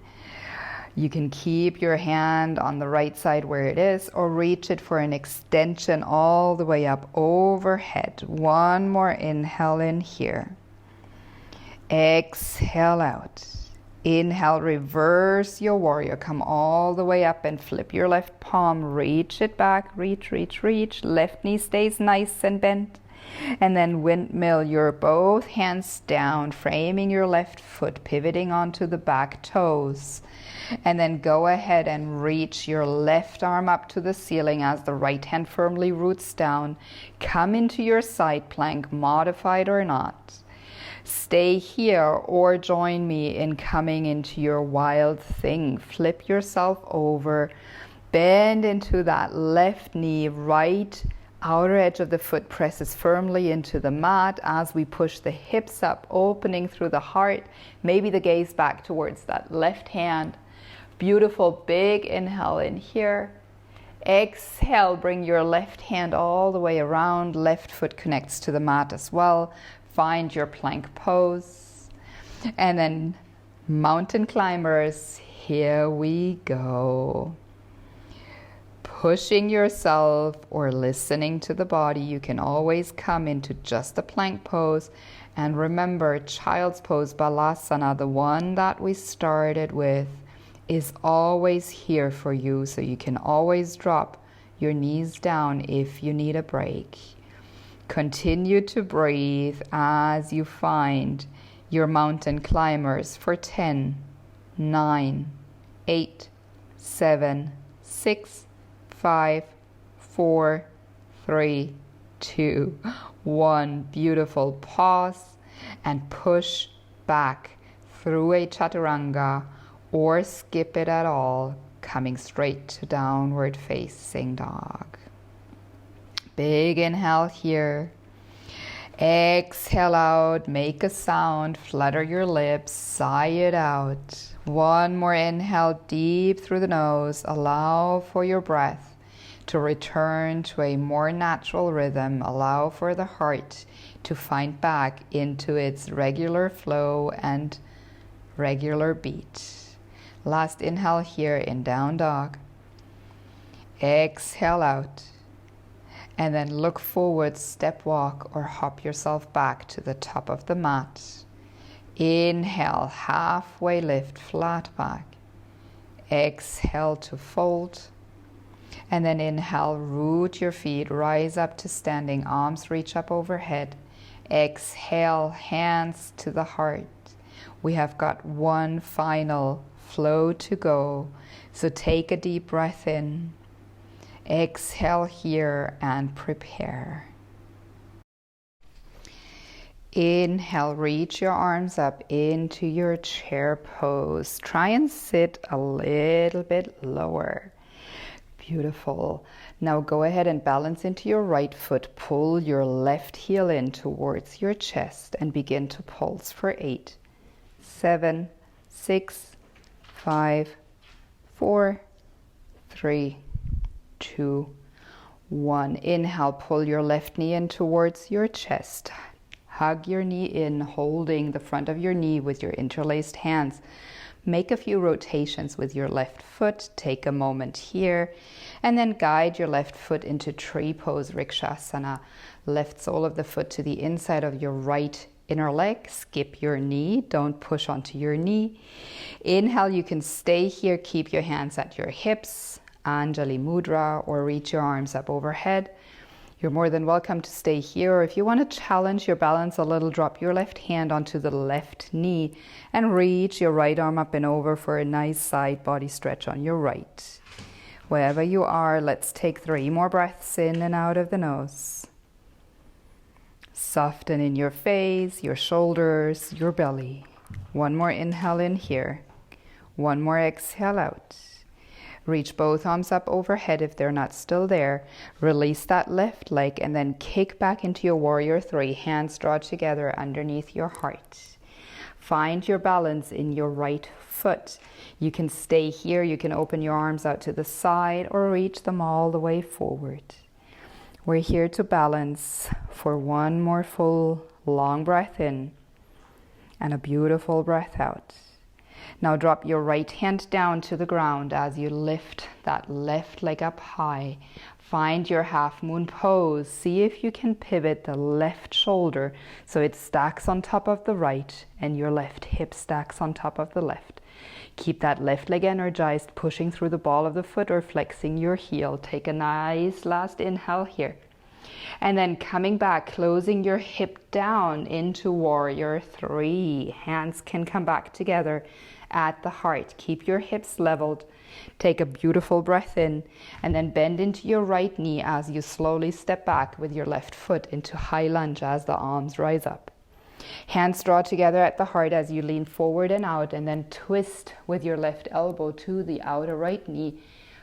[SPEAKER 1] You can keep your hand on the right side where it is or reach it for an extension all the way up overhead. One more inhale in here. Exhale out. Inhale, reverse your warrior. Come all the way up and flip your left palm. Reach it back. Reach, reach, reach. Left knee stays nice and bent. And then windmill your both hands down, framing your left foot, pivoting onto the back toes. And then go ahead and reach your left arm up to the ceiling as the right hand firmly roots down. Come into your side plank, modified or not. Stay here or join me in coming into your wild thing. Flip yourself over, bend into that left knee, right outer edge of the foot presses firmly into the mat as we push the hips up, opening through the heart, maybe the gaze back towards that left hand. Beautiful, big inhale in here. Exhale, bring your left hand all the way around, left foot connects to the mat as well. Find your plank pose. And then mountain climbers, here we go. pushing yourself or listening to the body, you can always come into just a plank pose. And remember, child's pose, balasana, the one that we started with, is always here for you. So you can always drop your knees down if you need a break. Continue to breathe as you find your mountain climbers for 10, 9, 8, 7, 6, 5, 4, 3, 2, 1. Beautiful. Pause and push back through a chaturanga or skip it at all, coming straight to downward facing dog. Big inhale here. Exhale out, make a sound, flutter your lips, sigh it out. One more inhale deep through the nose. Allow for your breath to return to a more natural rhythm. Allow for the heart to find back into its regular flow and regular beat. Last inhale here in down dog. Exhale out. And then look forward, step walk, or hop yourself back to the top of the mat. Inhale, halfway lift, flat back. Exhale to fold. And then inhale, root your feet, rise up to standing, arms reach up overhead. Exhale, hands to the heart. We have got one final flow to go. So take a deep breath in. Exhale here and prepare. Inhale, reach your arms up into your chair pose. Try and sit a little bit lower. Beautiful. Now go ahead and balance into your right foot. Pull your left heel in towards your chest and begin to pulse for 8, 7, 6, 5, 4, 3, 2, 1. Inhale, pull your left knee in towards your chest. Hug your knee in, holding the front of your knee with your interlaced hands. Make a few rotations with your left foot. Take a moment here. And then guide your left foot into tree pose, Vrikshasana. Left sole of the foot to the inside of your right inner leg. Skip your knee. Don't push onto your knee. Inhale, you can stay here. Keep your hands at your hips. Anjali Mudra, or reach your arms up overhead. You're more than welcome to stay here, or if you want to challenge your balance a little, drop your left hand onto the left knee and reach your right arm up and over for a nice side body stretch on your right. Wherever you are, let's take 3 more breaths in and out of the nose. Soften in your face, your shoulders, your belly. One more inhale in here. One more exhale out. Reach both arms up overhead if they're not still there. Release that left leg and then kick back into your warrior 3. Hands draw together underneath your heart. Find your balance in your right foot. You can stay here. You can open your arms out to the side or reach them all the way forward. We're here to balance for one more full long breath in and a beautiful breath out. Now drop your right hand down to the ground as you lift that left leg up high. Find your half moon pose. See if you can pivot the left shoulder so it stacks on top of the right and your left hip stacks on top of the left. Keep that left leg energized, pushing through the ball of the foot or flexing your heel. Take a nice last inhale here. And then coming back, closing your hip down into warrior 3. Hands can come back together at the heart. Keep your hips leveled. Take a beautiful breath in and then bend into your right knee as you slowly step back with your left foot into high lunge as the arms rise up. Hands draw together at the heart as you lean forward and out, and then twist with your left elbow to the outer right knee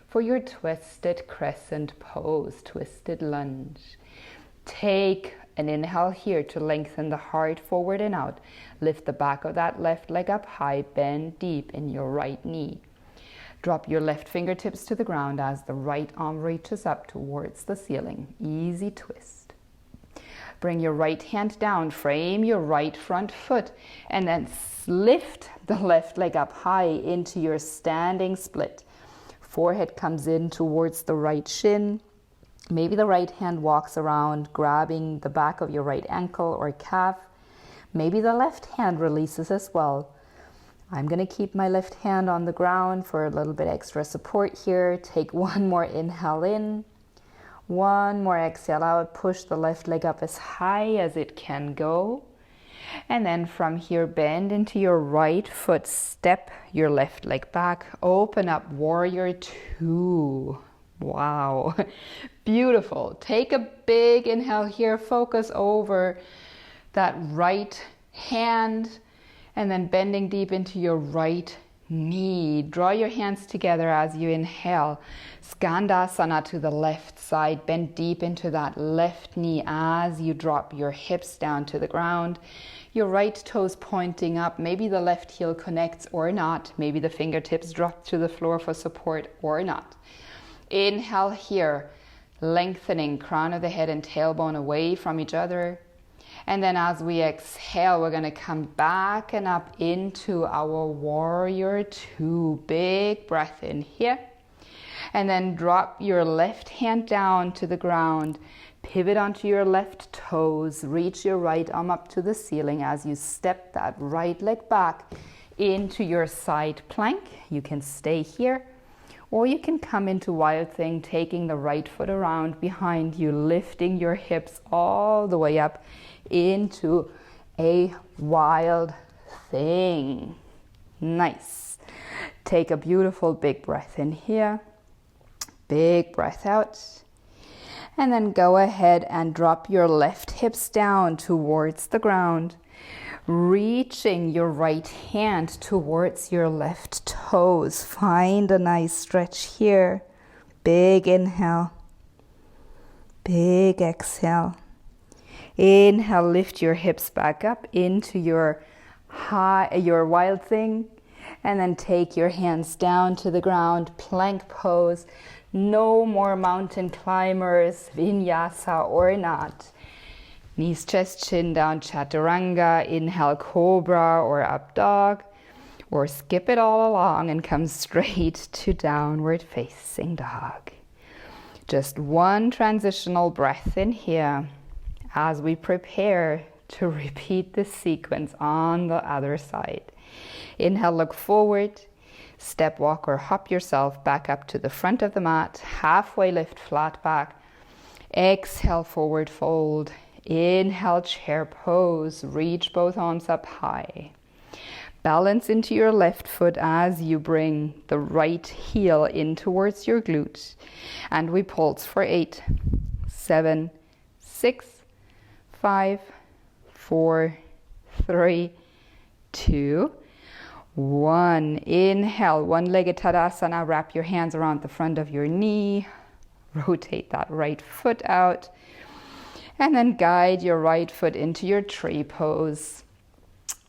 [SPEAKER 1] for your twisted crescent pose, twisted lunge. Take an inhale here to lengthen the heart forward and out. Lift the back of that left leg up high, bend deep in your right knee. Drop your left fingertips to the ground as the right arm reaches up towards the ceiling. Easy twist. Bring your right hand down, frame your right front foot, and then lift the left leg up high into your standing split. Forehead comes in towards the right shin. Maybe the right hand walks around, grabbing the back of your right ankle or calf. Maybe the left hand releases as well. I'm going to keep my left hand on the ground for a little bit extra support here. Take one more inhale in. One more exhale out. Push the left leg up as high as it can go. And then from here, bend into your right foot. Step your left leg back. Open up, warrior two. Wow. Beautiful. Take a big inhale here. Focus over that right hand. And then bending deep into your right knee. Draw your hands together as you inhale. Skandasana to the left side. Bend deep into that left knee as you drop your hips down to the ground. Your right toes pointing up. Maybe the left heel connects or not. Maybe the fingertips drop to the floor for support or not. Inhale here. Lengthening crown of the head and tailbone away from each other. And then as we exhale, we're going to come back and up into our warrior two. Big breath in here. And then drop your left hand down to the ground. Pivot onto your left toes. Reach your right arm up to the ceiling as you step that right leg back into your side plank. You can stay here. Or you can come into Wild Thing, taking the right foot around behind you, lifting your hips all the way up into a Wild Thing. Nice. Take a beautiful big breath in here. Big breath out. And then go ahead and drop your left hips down towards the ground. Reaching your right hand towards your left toes. Find a nice stretch here. Big inhale. Big exhale. Inhale, lift your hips back up into your Wild Thing. And then take your hands down to the ground. Plank pose. No more mountain climbers, vinyasa or not. Knees, chest, chin down, chaturanga. Inhale, cobra or up dog. Or skip it all along and come straight to downward facing dog. Just one transitional breath in here as we prepare to repeat this sequence on the other side. Inhale, look forward. Step, walk, or hop yourself back up to the front of the mat. Halfway lift, flat back. Exhale, forward fold. Inhale, chair pose. Reach both arms up high. Balance into your left foot as you bring the right heel in towards your glute. And we pulse for 8, 7, 6, 5, 4, 3, 2, 1. Inhale, one-legged Tadasana. Wrap your hands around the front of your knee. Rotate that right foot out. And then guide your right foot into your tree pose.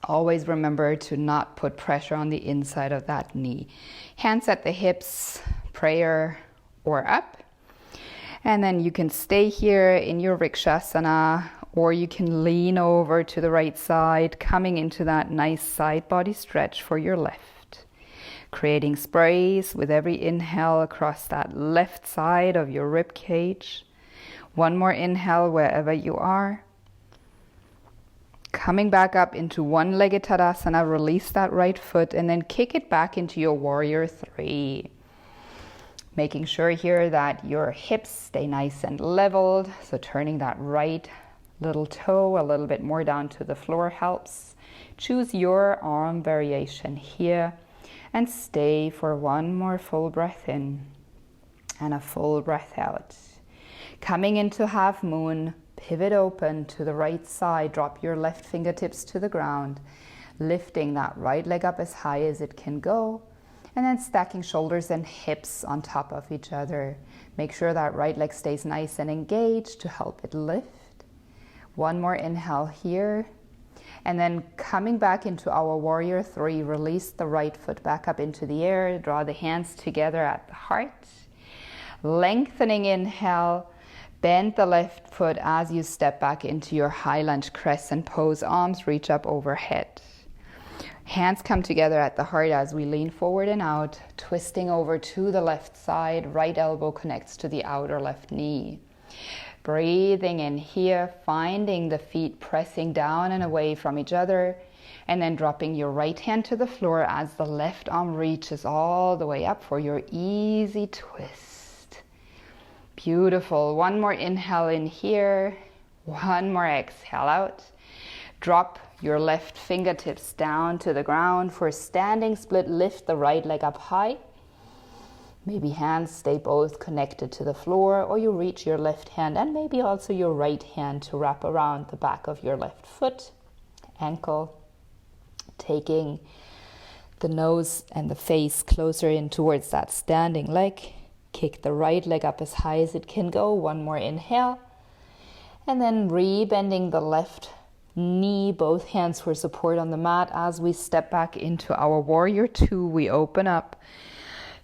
[SPEAKER 1] Always remember to not put pressure on the inside of that knee. Hands at the hips, prayer or up. And then you can stay here in your Vrikshasana, or you can lean over to the right side, coming into that nice side body stretch for your left. Creating sprays with every inhale across that left side of your rib cage. One more inhale wherever you are. Coming back up into one-legged Tadasana, release that right foot and then kick it back into your warrior three. Making sure here that your hips stay nice and leveled. So turning that right little toe a little bit more down to the floor helps. Choose your arm variation here and stay for one more full breath in and a full breath out. Coming into half moon, pivot open to the right side, drop your left fingertips to the ground, lifting that right leg up as high as it can go, and then stacking shoulders and hips on top of each other. Make sure that right leg stays nice and engaged to help it lift. One more inhale here, and then coming back into our warrior three, release the right foot back up into the air, draw the hands together at the heart. Lengthening inhale. Bend the left foot as you step back into your high lunge crescent pose. Arms reach up overhead. Hands come together at the heart as we lean forward and out, twisting over to the left side. Right elbow connects to the outer left knee. Breathing in here, finding the feet pressing down and away from each other, and then dropping your right hand to the floor as the left arm reaches all the way up for your easy twist. Beautiful. One more inhale in here. One more exhale out. Drop your left fingertips down to the ground for standing split. Lift the right leg up high. Maybe hands stay both connected to the floor, or you reach your left hand and maybe also your right hand to wrap around the back of your left foot, ankle, taking the nose and the face closer in towards that standing leg. Kick the right leg up as high as it can go. One more inhale. And then re-bending the left knee, both hands for support on the mat. As we step back into our warrior two, we open up,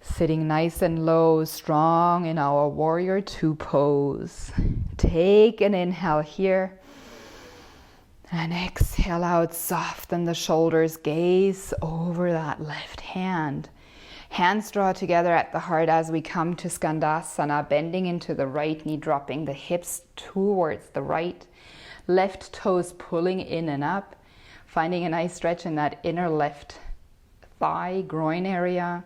[SPEAKER 1] sitting nice and low, strong in our warrior two pose. Take an inhale here. And exhale out, soften the shoulders, gaze over that left hand. Hands draw together at the heart as we come to Skandasana, bending into the right knee, dropping the hips towards the right. Left toes pulling in and up, finding a nice stretch in that inner left thigh, groin area.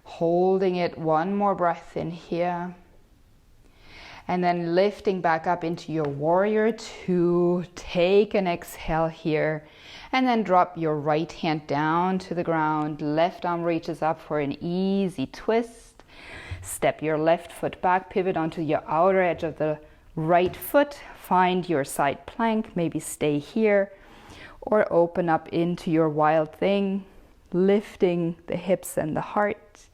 [SPEAKER 1] Holding it, one more breath in here. And then lifting back up into your warrior two. Take an exhale here. And then drop your right hand down to the ground. Left arm reaches up for an easy twist. Step your left foot back. Pivot onto your outer edge of the right foot. Find your side plank. Maybe stay here. Or open up into your wild thing. Lifting the hips and the heart.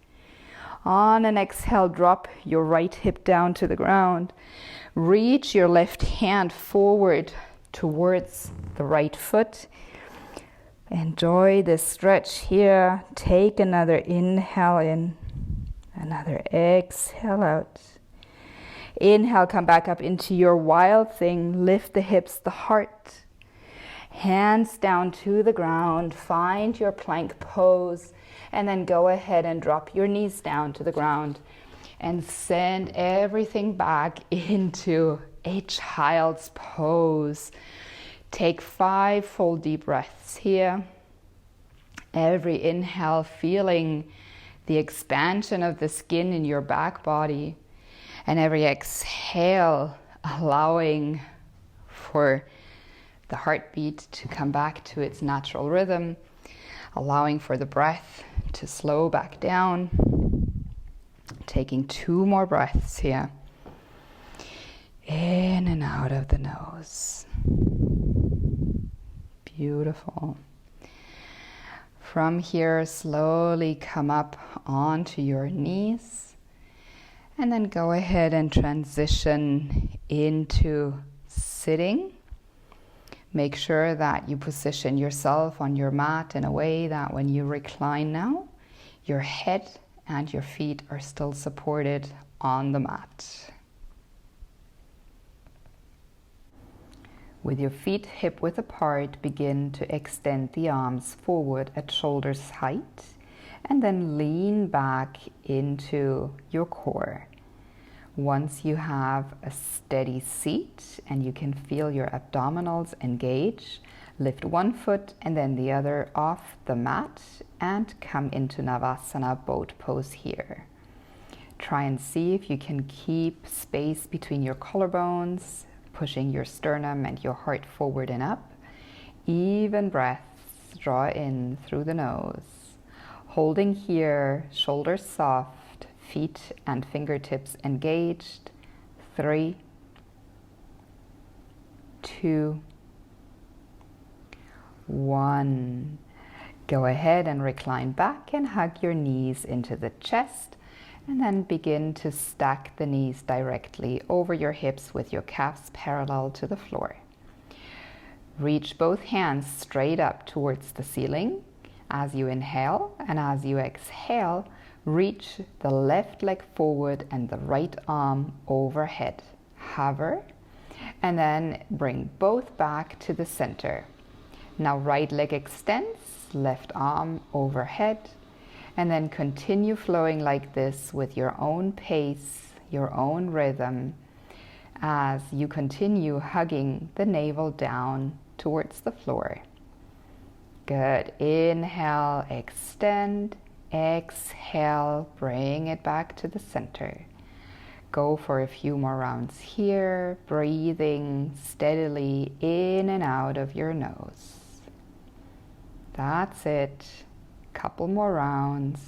[SPEAKER 1] On an exhale, drop your right hip down to the ground. Reach your left hand forward towards the right foot. Enjoy this stretch here. Take another inhale in, another exhale out. Inhale, come back up into your wild thing. Lift the hips, the heart. Hands down to the ground. Find your plank pose. And then go ahead and drop your knees down to the ground and send everything back into a child's pose. Take 5 full deep breaths here. Every inhale, feeling the expansion of the skin in your back body. And every exhale, allowing for the heartbeat to come back to its natural rhythm. Allowing for the breath to slow back down. Taking 2 more breaths here. In and out of the nose. Beautiful. From here, slowly come up onto your knees. And then go ahead and transition into sitting. Make sure that you position yourself on your mat in a way that when you recline now, your head and your feet are still supported on the mat. With your feet hip-width apart, begin to extend the arms forward at shoulder's height and then lean back into your core. Once you have a steady seat and you can feel your abdominals engage, lift one foot and then the other off the mat and come into Navasana boat pose here. Try and see if you can keep space between your collarbones, pushing your sternum and your heart forward and up. Even breaths, draw in through the nose. Holding here, shoulders soft. Feet and fingertips engaged. 3, 2, 1. Go ahead and recline back and hug your knees into the chest and then begin to stack the knees directly over your hips with your calves parallel to the floor. Reach both hands straight up towards the ceiling as you inhale, and as you exhale, reach the left leg forward and the right arm overhead. Hover, and then bring both back to the center. Now right leg extends, left arm overhead, and then continue flowing like this with your own pace, your own rhythm, as you continue hugging the navel down towards the floor. Good. Inhale, extend. Exhale, bring it back to the center. Go for a few more rounds here, breathing steadily in and out of your nose. That's it. Couple more rounds.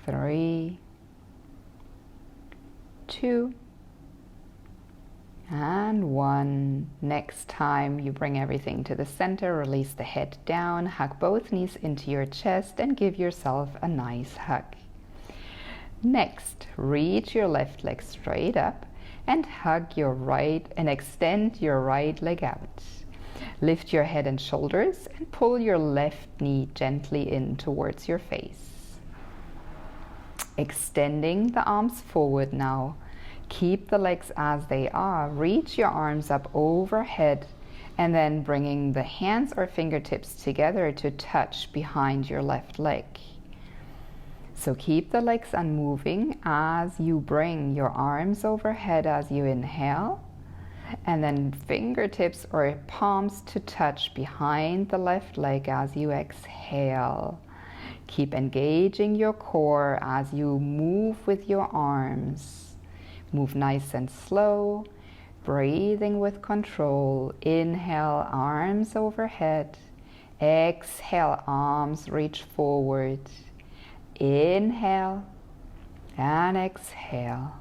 [SPEAKER 1] 3, 2, and 1. Next time you bring everything to the center, release the head down, hug both knees into your chest, and give yourself a nice hug. Next, reach your left leg straight up and hug your right and extend your right leg out. Lift your head and shoulders and pull your left knee gently in towards your face. Extending the arms forward now. Keep the legs as they are. Reach your arms up overhead and then bringing the hands or fingertips together to touch behind your left leg. So keep the legs unmoving as you bring your arms overhead as you inhale, and then fingertips or palms to touch behind the left leg as you exhale. Keep engaging your core as you move with your arms. Move nice and slow, breathing with control. Inhale, arms overhead. Exhale, arms reach forward. Inhale and exhale.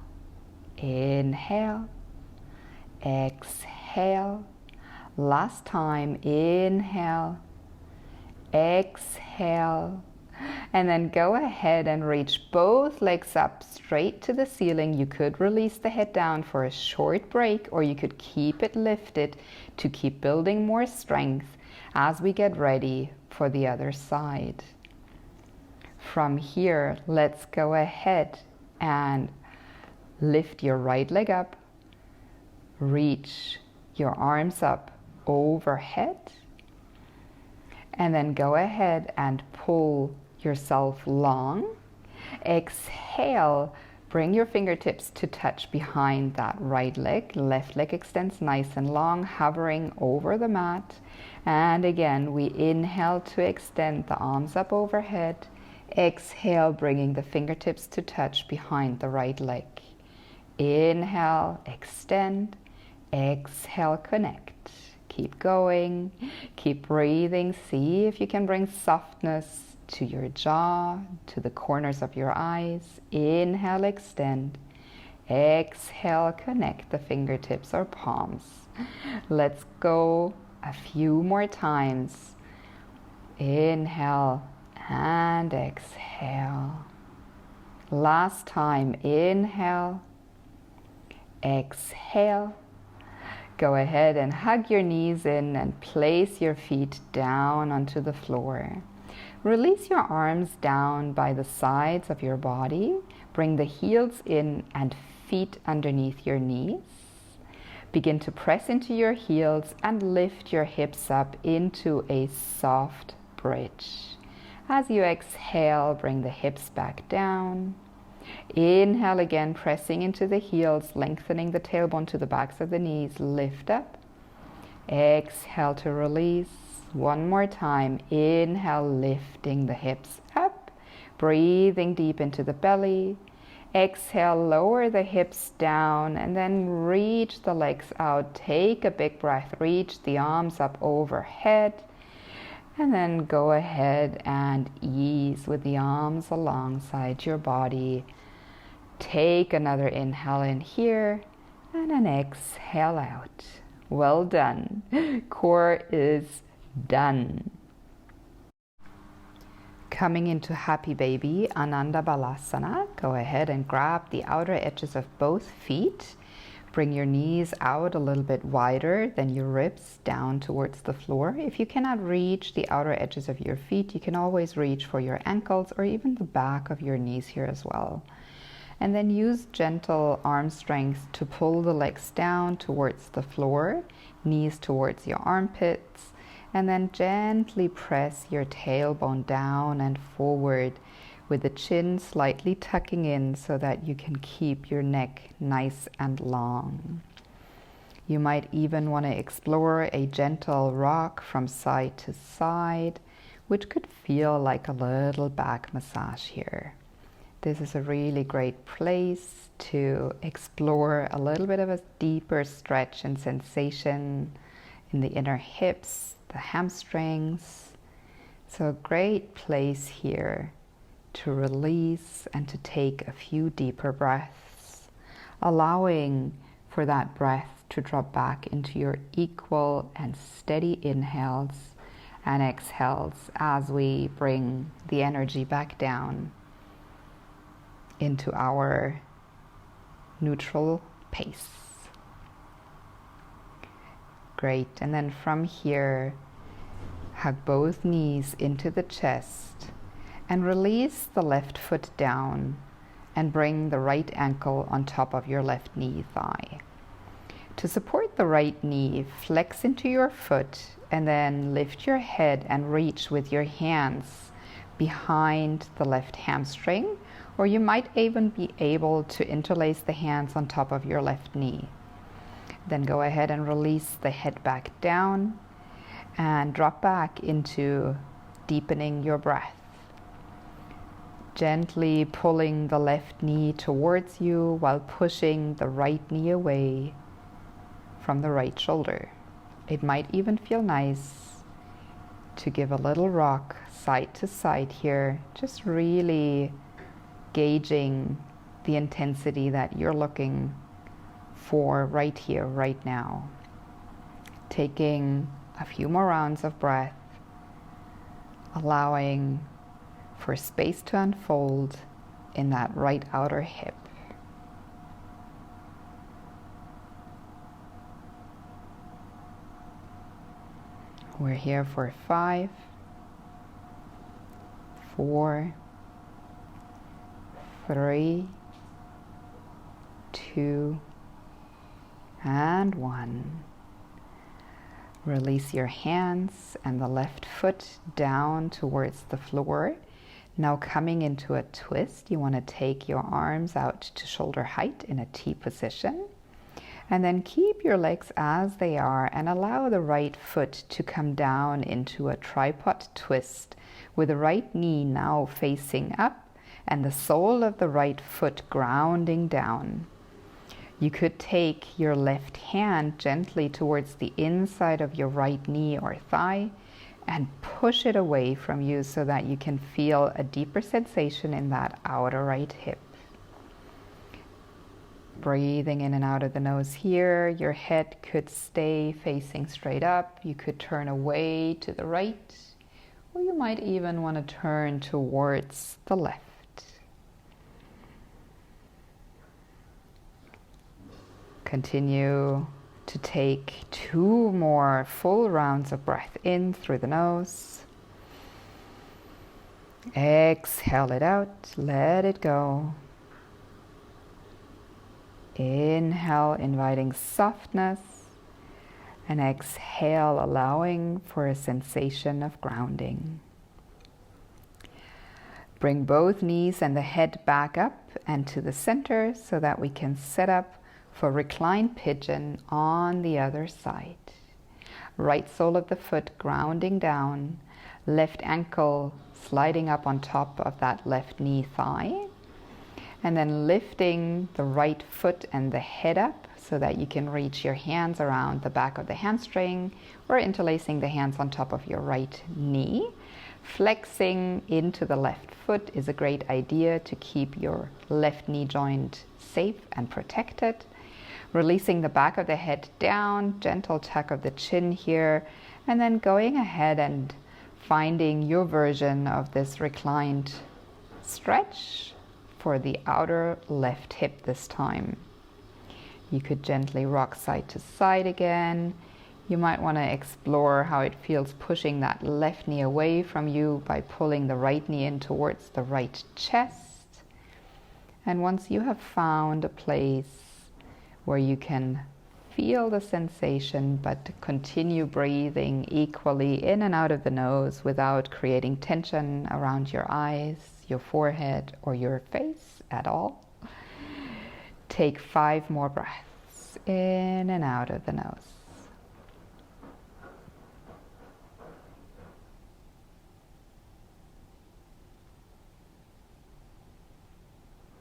[SPEAKER 1] Inhale, exhale. Last time, inhale, exhale. And then go ahead and reach both legs up straight to the ceiling. You could release the head down for a short break, or you could keep it lifted to keep building more strength as we get ready for the other side. From here, let's go ahead and lift your right leg up. Reach your arms up overhead. And then go ahead and pull yourself long. Exhale, bring your fingertips to touch behind that right leg. Left leg extends nice and long, hovering over the mat. And again, we inhale to extend the arms up overhead. Exhale, bringing the fingertips to touch behind the right leg. Inhale, extend. Exhale, connect. Keep going, keep breathing. See if you can bring softness to your jaw, to the corners of your eyes. Inhale, extend. Exhale, connect the fingertips or palms. Let's go a few more times. Inhale and exhale. Last time, inhale, exhale. Go ahead and hug your knees in and place your feet down onto the floor. Release your arms down by the sides of your body. Bring the heels in and feet underneath your knees. Begin to press into your heels and lift your hips up into a soft bridge. As you exhale, bring the hips back down. Inhale again, pressing into the heels, lengthening the tailbone to the backs of the knees. Lift up. Exhale to release. One more time. Inhale, lifting the hips up. Breathing deep into the belly. Exhale, lower the hips down and then reach the legs out. Take a big breath. Reach the arms up overhead. And then go ahead and ease with the arms alongside your body. Take another inhale in here and an exhale out. Well done. Core is done. Coming into Happy Baby, Ananda Balasana. Go ahead and grab the outer edges of both feet. Bring your knees out a little bit wider than your ribs down towards the floor. If you cannot reach the outer edges of your feet, you can always reach for your ankles or even the back of your knees here as well. And then use gentle arm strength to pull the legs down towards the floor. knees towards your armpits, and then gently press your tailbone down and forward with the chin slightly tucking in so that you can keep your neck nice and long. You might even want to explore a gentle rock from side to side, which could feel like a little back massage here. This is a really great place to explore a little bit of a deeper stretch and sensation in the inner hips, the hamstrings. So a great place here to release and to take a few deeper breaths, allowing for that breath to drop back into your equal and steady inhales and exhales as we bring the energy back down into our neutral pace. Great. And then from here, hug both knees into the chest and release the left foot down and bring the right ankle on top of your left knee thigh. To support the right knee, flex into your foot and then lift your head and reach with your hands behind the left hamstring, or you might even be able to interlace the hands on top of your left knee. Then go ahead and release the head back down and drop back into deepening your breath. Gently pulling the left knee towards you while pushing the right knee away from the right shoulder. It might even feel nice to give a little rock side to side here, just really gauging the intensity that you're looking for right here, right now. Taking a few more rounds of breath, allowing for space to unfold in that right outer hip. We're here for 5, 4, 3, 2, and 1. Release your hands and the left foot down towards the floor. Now coming into a twist, you want to take your arms out to shoulder height in a T position. And then keep your legs as they are and allow the right foot to come down into a tripod twist with the right knee now facing up and the sole of the right foot grounding down. You could take your left hand gently towards the inside of your right knee or thigh and push it away from you so that you can feel a deeper sensation in that outer right hip. Breathing in and out of the nose here. Your head could stay facing straight up. You could turn away to the right, or you might even want to turn towards the left. Continue to take 2 more full rounds of breath in through the nose. Exhale it out, let it go. Inhale, inviting softness, and exhale, allowing for a sensation of grounding. Bring both knees and the head back up and to the center so that we can set up for reclined pigeon on the other side. Right sole of the foot grounding down, left ankle sliding up on top of that left knee thigh, and then lifting the right foot and the head up so that you can reach your hands around the back of the hamstring or interlacing the hands on top of your right knee. Flexing into the left foot is a great idea to keep your left knee joint safe and protected. Releasing the back of the head down, gentle tuck of the chin here, and then going ahead and finding your version of this reclined stretch for the outer left hip this time. You could gently rock side to side again. You might want to explore how it feels pushing that left knee away from you by pulling the right knee in towards the right chest. And once you have found a place where you can feel the sensation, but continue breathing equally in and out of the nose without creating tension around your eyes, your forehead, or your face at all. Take 5 more breaths in and out of the nose.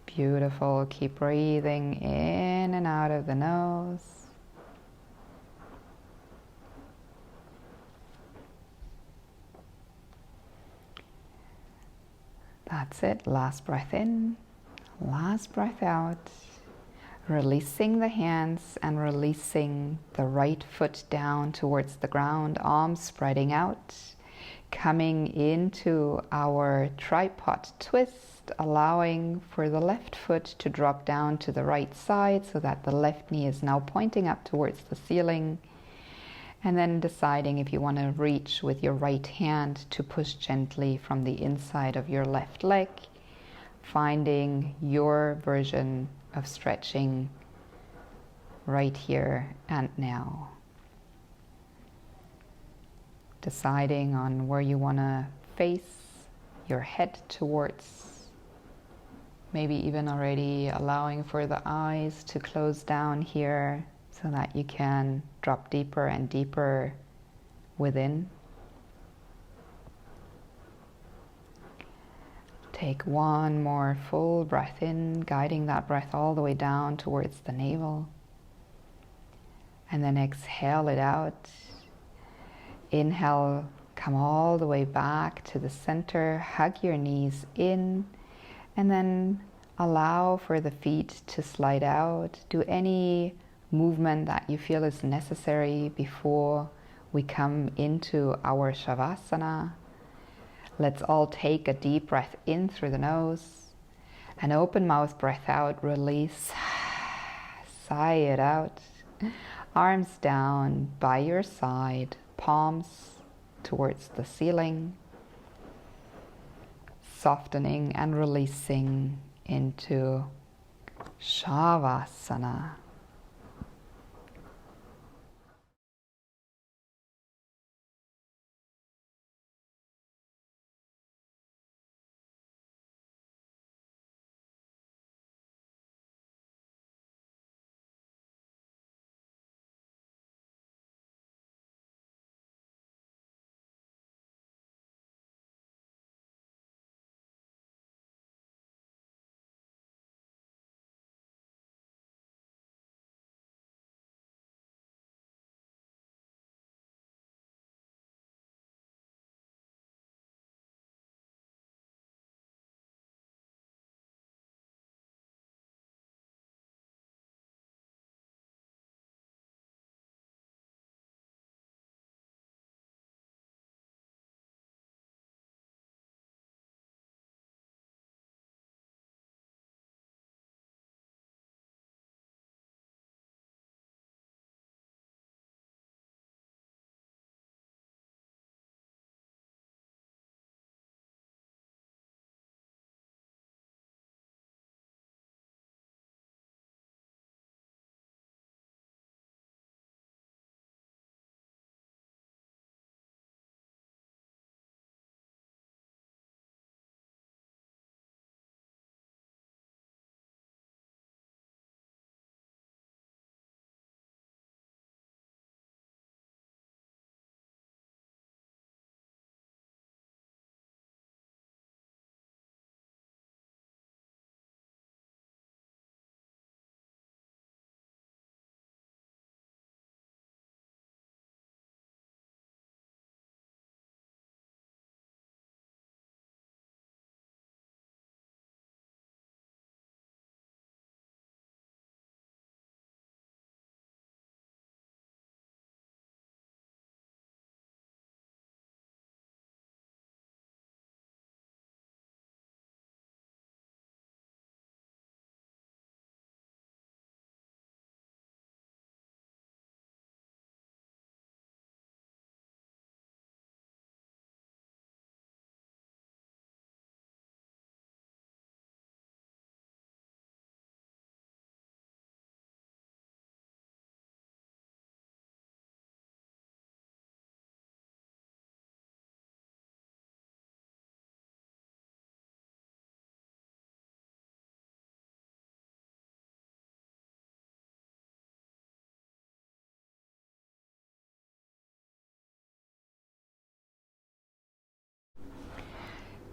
[SPEAKER 1] Beautiful. Keep breathing in and out of the nose. That's it. Last breath in, last breath out. Releasing the hands and releasing the right foot down towards the ground, arms spreading out. Coming into our tripod twist, allowing for the left foot to drop down to the right side so that the left knee is now pointing up towards the ceiling. And then deciding if you want to reach with your right hand to push gently from the inside of your left leg, finding your version of stretching right here and now. Deciding on where you want to face your head towards. Maybe even already allowing for the eyes to close down here so that you can drop deeper and deeper within. Take one more full breath in, guiding that breath all the way down towards the navel. And then exhale it out. Inhale, come all the way back to the center, hug your knees in, and then allow for the feet to slide out. Do any movement that you feel is necessary before we come into our Shavasana. Let's all take a deep breath in through the nose, an open mouth breath out, release, sigh it out. Arms down by your side, palms towards the ceiling, softening and releasing into Shavasana.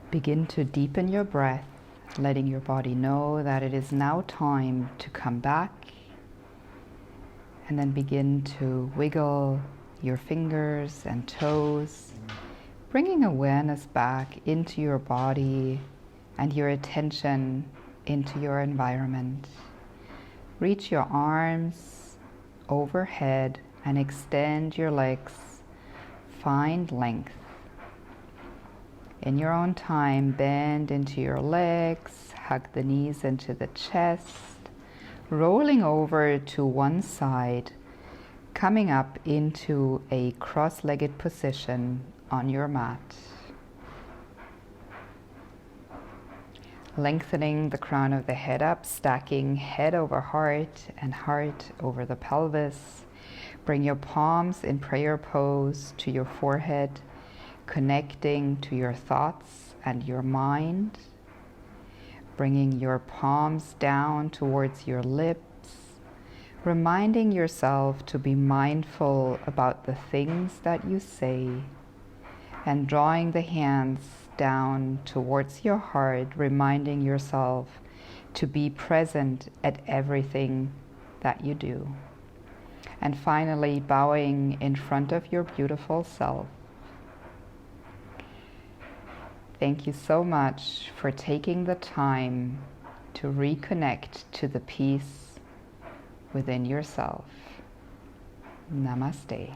[SPEAKER 1] Begin to deepen your breath, letting your body know that it is now time to come back. And then begin to wiggle your fingers and toes, bringing awareness back into your body and your attention into your environment. Reach your arms overhead and extend your legs. Find length. In your own time, bend into your legs, hug the knees into the chest, rolling over to one side, coming up into a cross-legged position on your mat. Lengthening the crown of the head up, stacking head over heart and heart over the pelvis. Bring your palms in prayer pose to your forehead, connecting to your thoughts and your mind. Bringing your palms down towards your lips, reminding yourself to be mindful about the things that you say, and drawing the hands down towards your heart, reminding yourself to be present at everything that you do. And finally, bowing in front of your beautiful self. Thank you so much for taking the time to reconnect to the peace within yourself. Namaste.